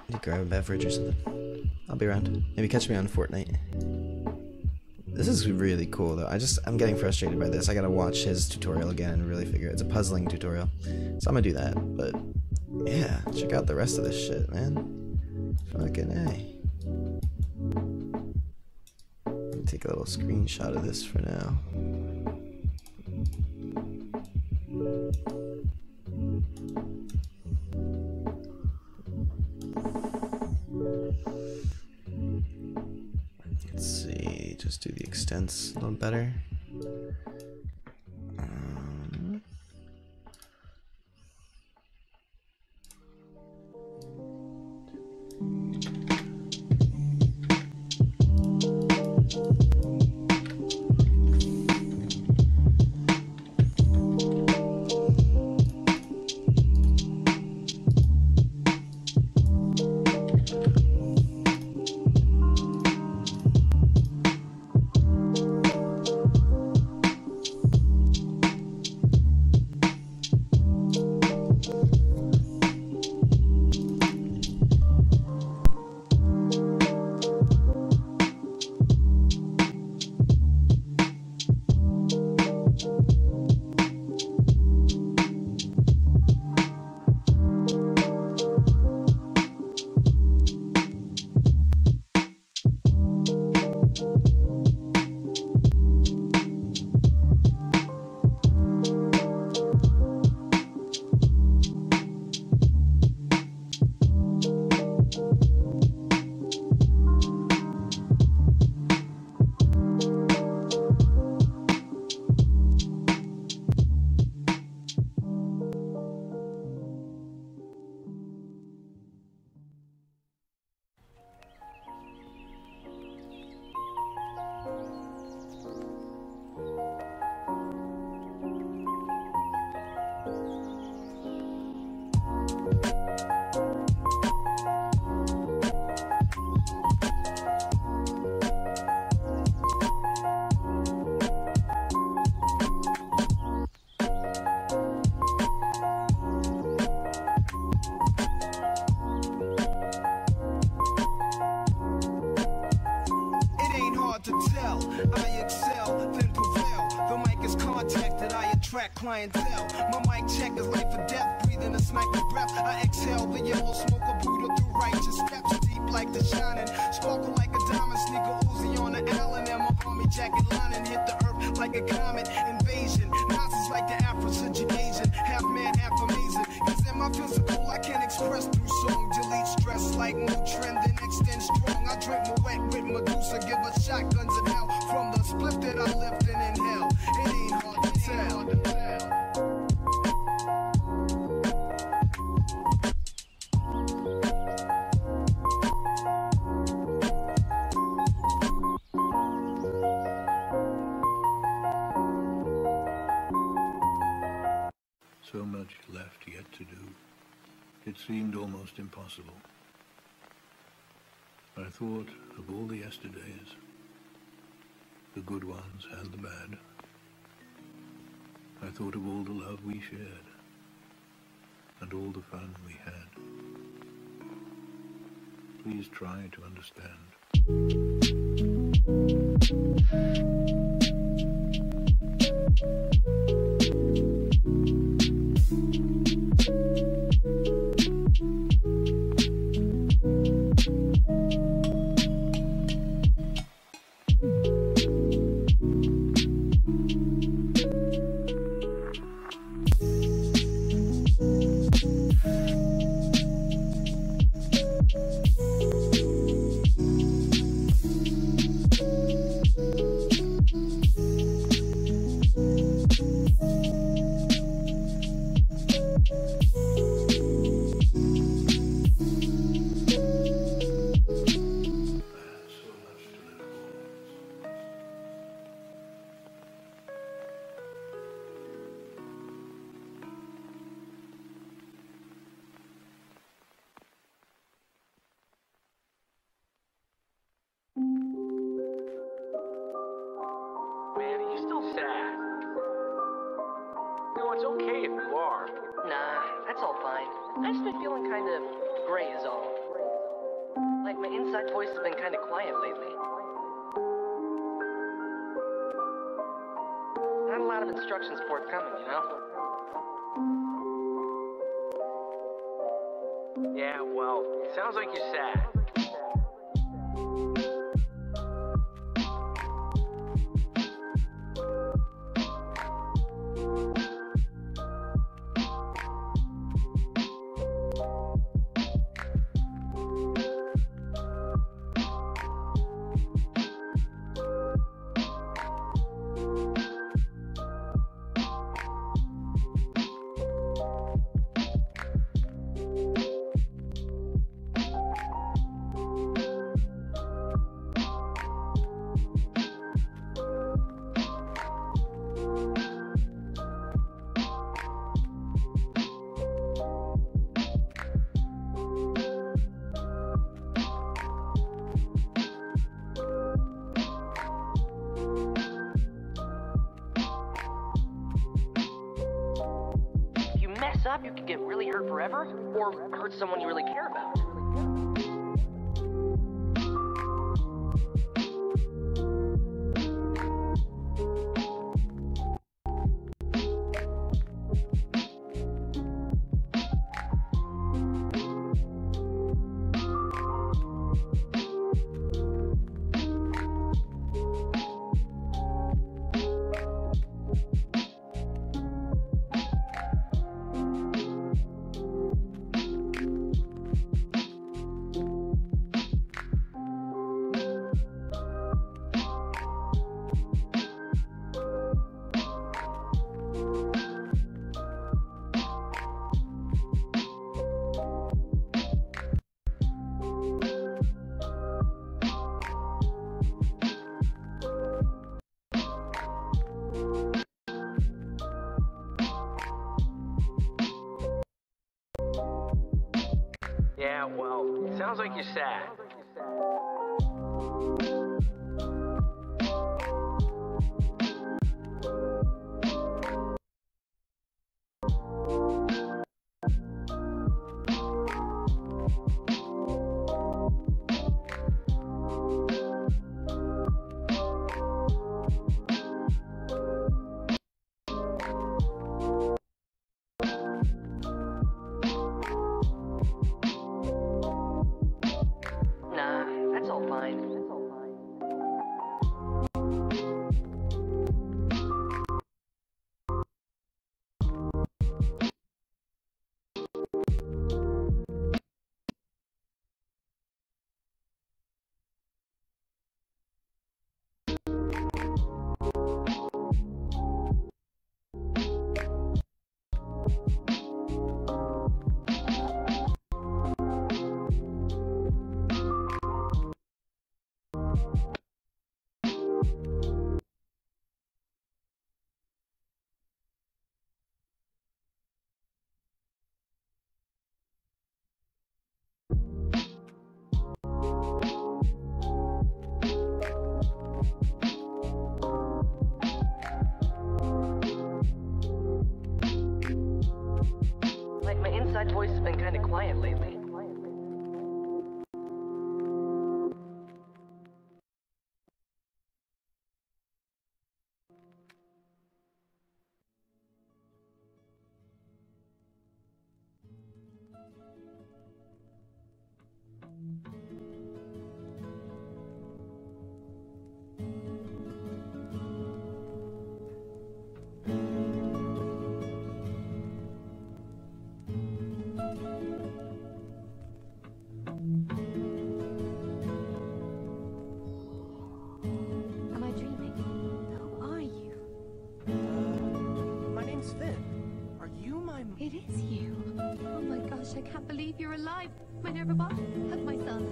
need to grab a beverage or something. I'll be around. Maybe catch me on Fortnite. This is really cool though. I'm getting frustrated by this. I gotta watch his tutorial again and really figure it. It's a puzzling tutorial. So I'm gonna do that, but yeah, check out the rest of this shit, man. Fucking A. Take a little screenshot of this for now. Let's see. just do the extents a little better. Clientele. My mic check is life or death, breathing a sniper breath. I exhale the yellow smoke of Buddha through righteous steps, deep like the shining, sparkle like a diamond, sneaker Uzi on the Allen, and my army jacket lining hit the earth like a comet invasion. Nazis like the Afro-Asian, half man, half amazing. Cause in my physical, I can express through song, delete stress like Motrin, then extend strong. I drink my wet with Medusa, give us shotguns in hell from the split that I lived in hell. It ain't hard to tell. So much left yet to do. It seemed almost impossible. I thought of all the yesterdays, the good ones and the bad. I thought of all the love we shared, and all the fun we had. Please try to understand. Instructions forthcoming, you know? Yeah, well, sounds like you're sad. job, you could get really hurt forever, or hurt someone you really care about. Yeah, well, sounds like you're sad. My voice has been kind of quiet lately. It is you. Oh my gosh, I can't believe you're alive. My nerve boss, hug my son.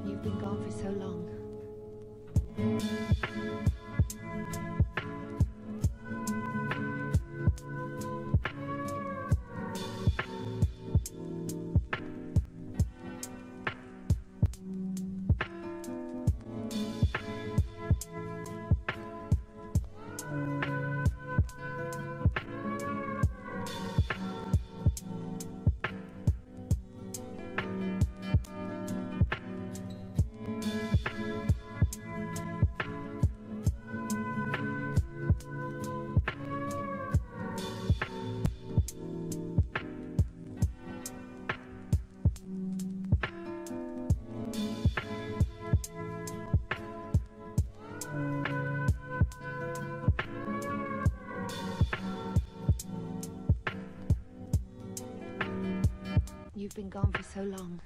You've been gone for so long. You've been gone for so long.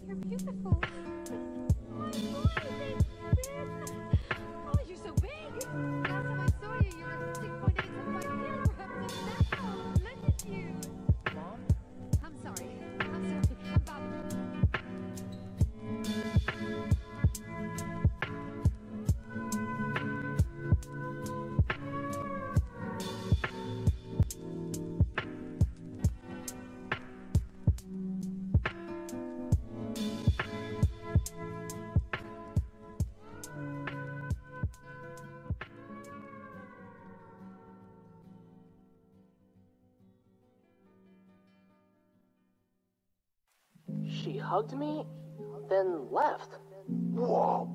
You're beautiful. My boy, oh, you're so big. Last time I saw you, you were 6.875 kilograms, and now, look at you. Mom? I'm sorry. I'm bad. hugged me, then left. Whoa.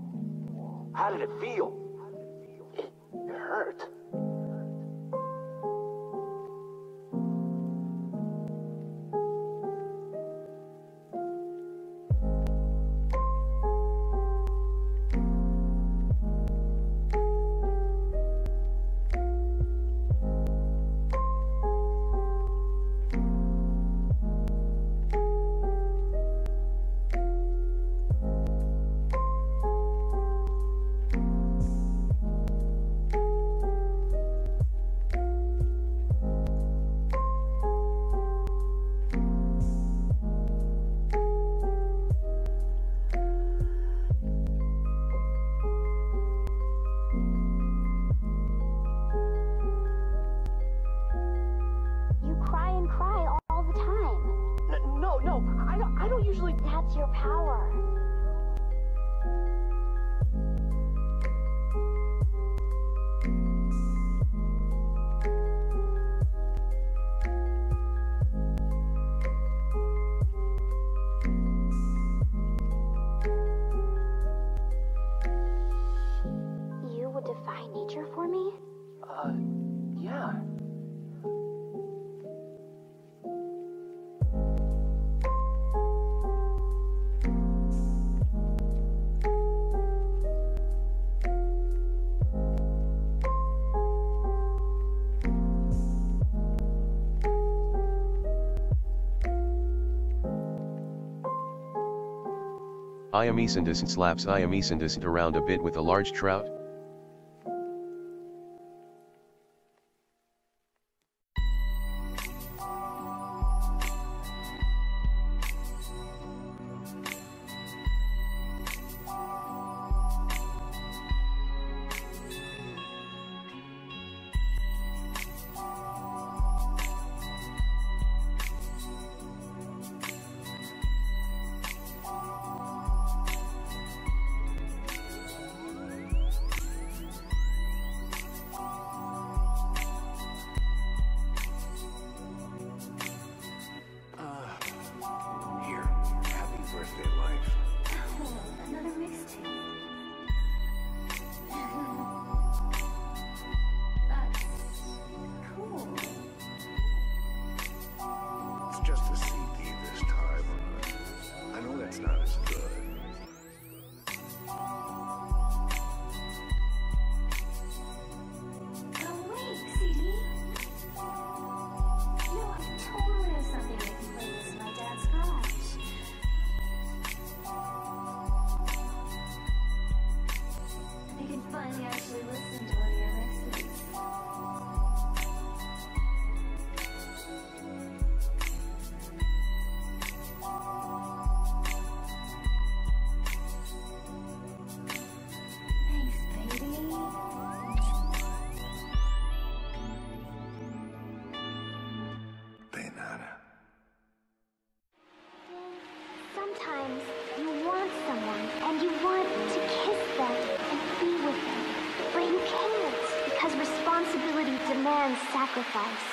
How did it feel? It hurt. That's your power. You would defy nature for me? Yeah. Iamescendus slaps Iamescendus around a bit with a large trout. Sometimes you want someone and you want to kiss them and be with them, but you can't because responsibility demands sacrifice.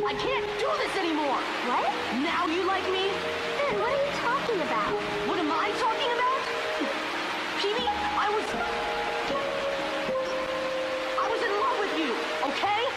I can't do this anymore! What? Now you like me? Then what are you talking about? What am I talking about? Peavy, I was in love with you, okay?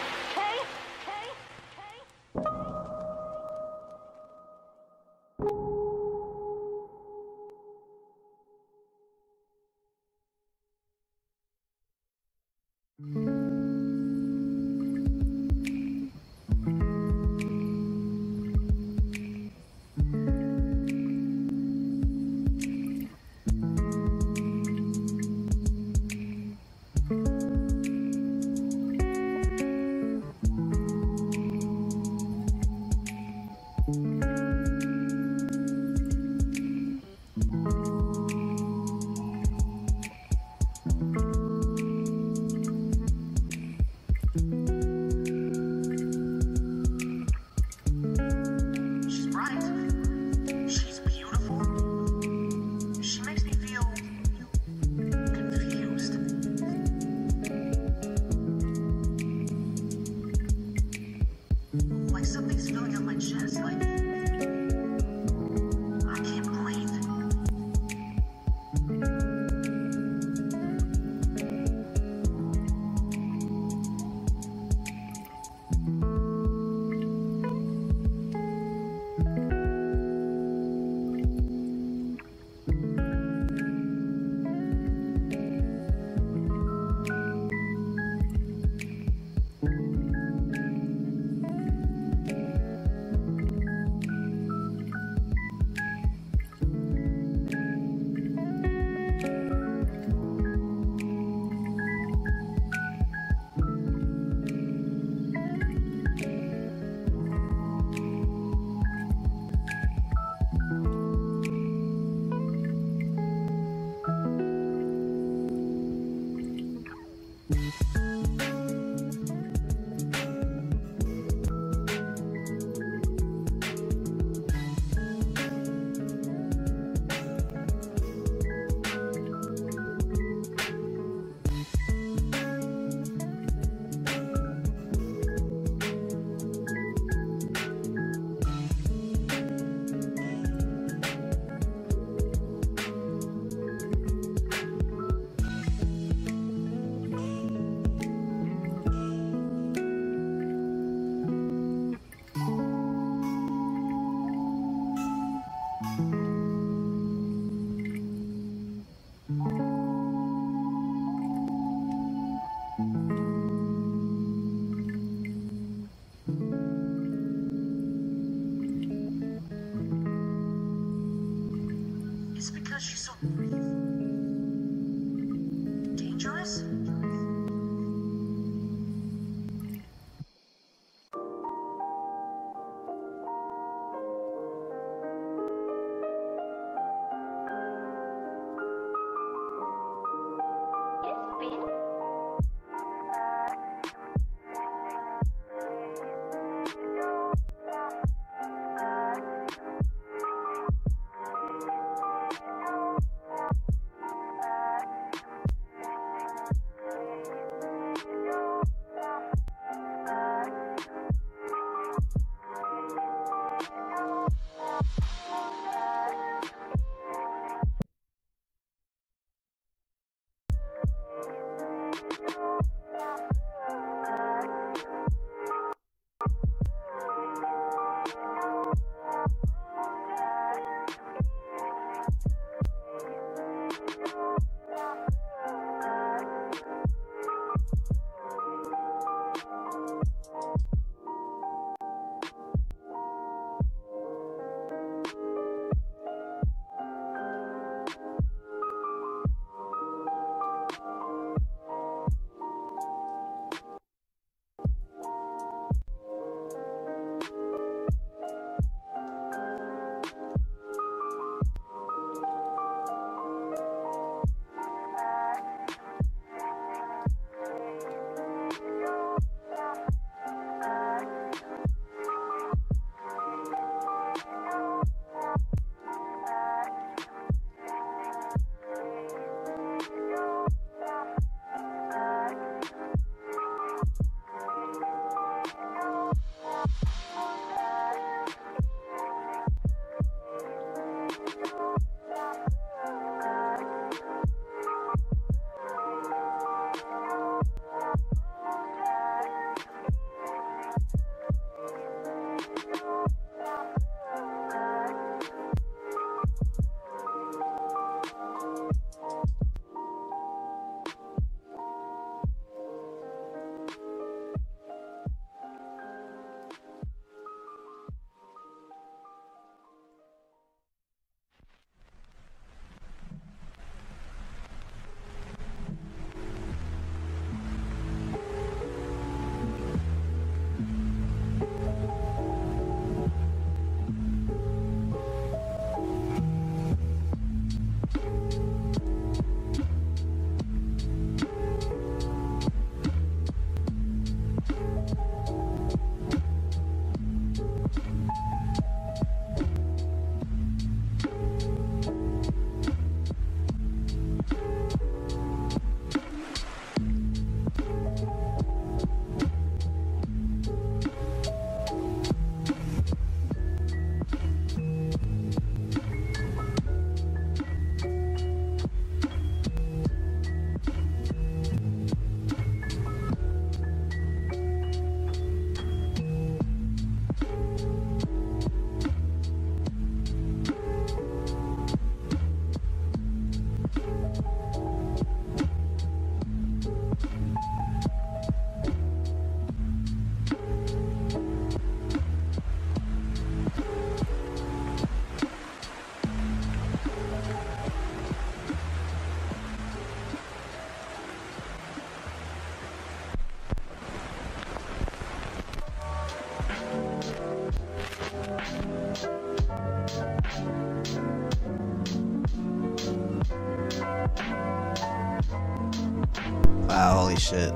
Wow, holy shit.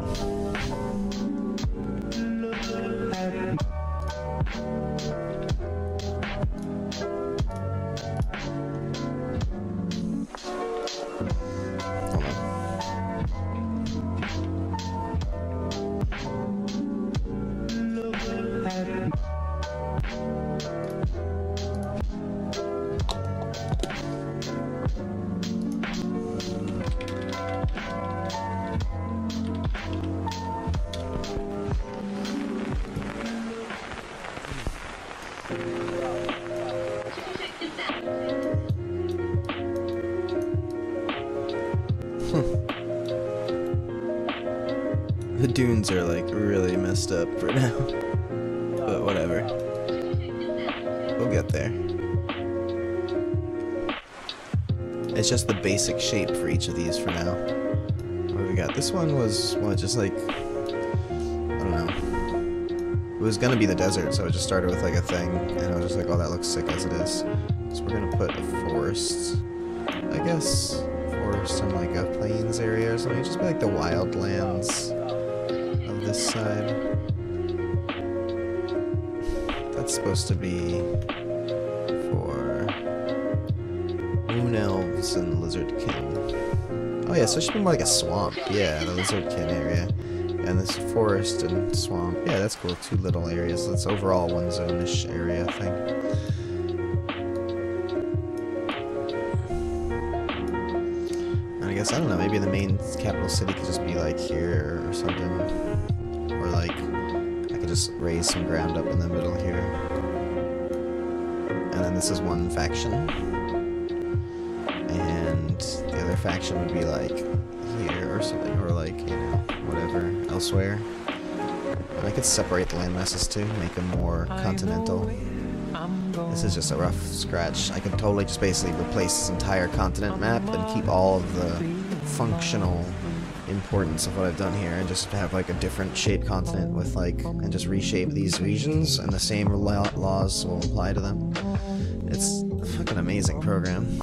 The dunes are like really messed up for now, but whatever. We'll get there. It's just the basic shape for each of these for now. What do we got? This one was, what, just like, I don't know. It was gonna be the desert, so it just started with like a thing, and I was just like, oh, that looks sick as it is. So we're gonna put a forest, I guess, forest in like a plains area or something. Just be like the wildlands of this side. That's supposed to be for moon elves and lizardkin. Oh yeah, so it should be more like a swamp. Yeah, the lizardkin area. And this forest and swamp. Yeah, that's cool. 2 little areas. That's overall 1 zone-ish area, I think. And I guess, I don't know, maybe the main capital city could just be like here or something. Or like, I could just raise some ground up in the middle here. And then this is one faction. And the other faction would be like here or something, or like, you know, whatever, elsewhere. And I could separate the landmasses too, make them more continental. This is just a rough scratch. I could totally just basically replace this entire continent map and keep all of the functional importance of what I've done here, and just have like a different shaped continent with like, and just reshape these regions, and the same laws will apply to them. It's a fucking amazing program.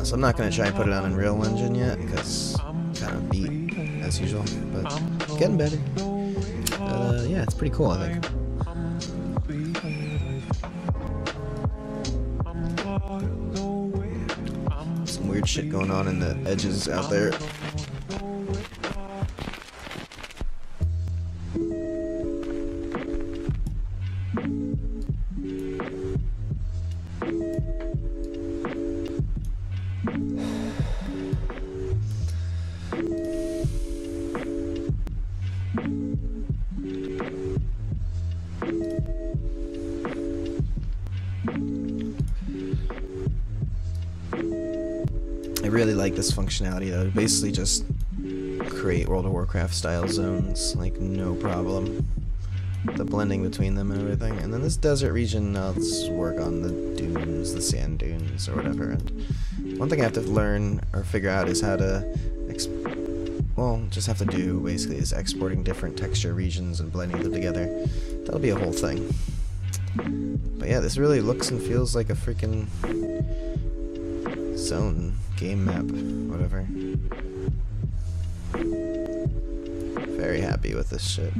So I'm not going to try and put it on Unreal Engine yet, because I'm kind of beat, as usual, but getting better. Yeah, it's pretty cool, I think. Some weird shit going on in the edges out there. I really like this functionality though. Basically just create World of Warcraft style zones, like no problem. The blending between them and everything. And then this desert region, let's work on the dunes, the sand dunes or whatever. And one thing I have to learn or figure out is how to, just have to do basically is exporting different texture regions and blending them together. That'll be a whole thing. But yeah, this really looks and feels like a freaking zone, game map, whatever. Very happy with this shit.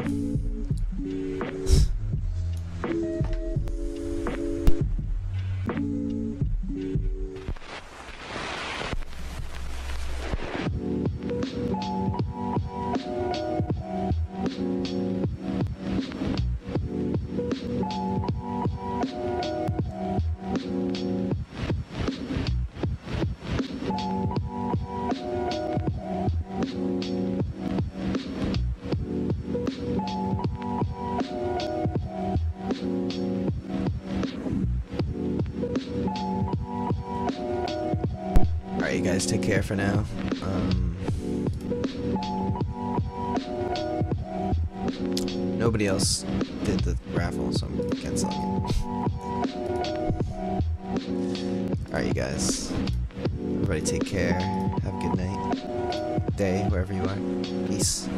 Alright, you guys take care for now. nobody else did the raffle, so I'm canceling it. Alright, you guys. Everybody take care. Have a good night. Day, wherever you are. Peace.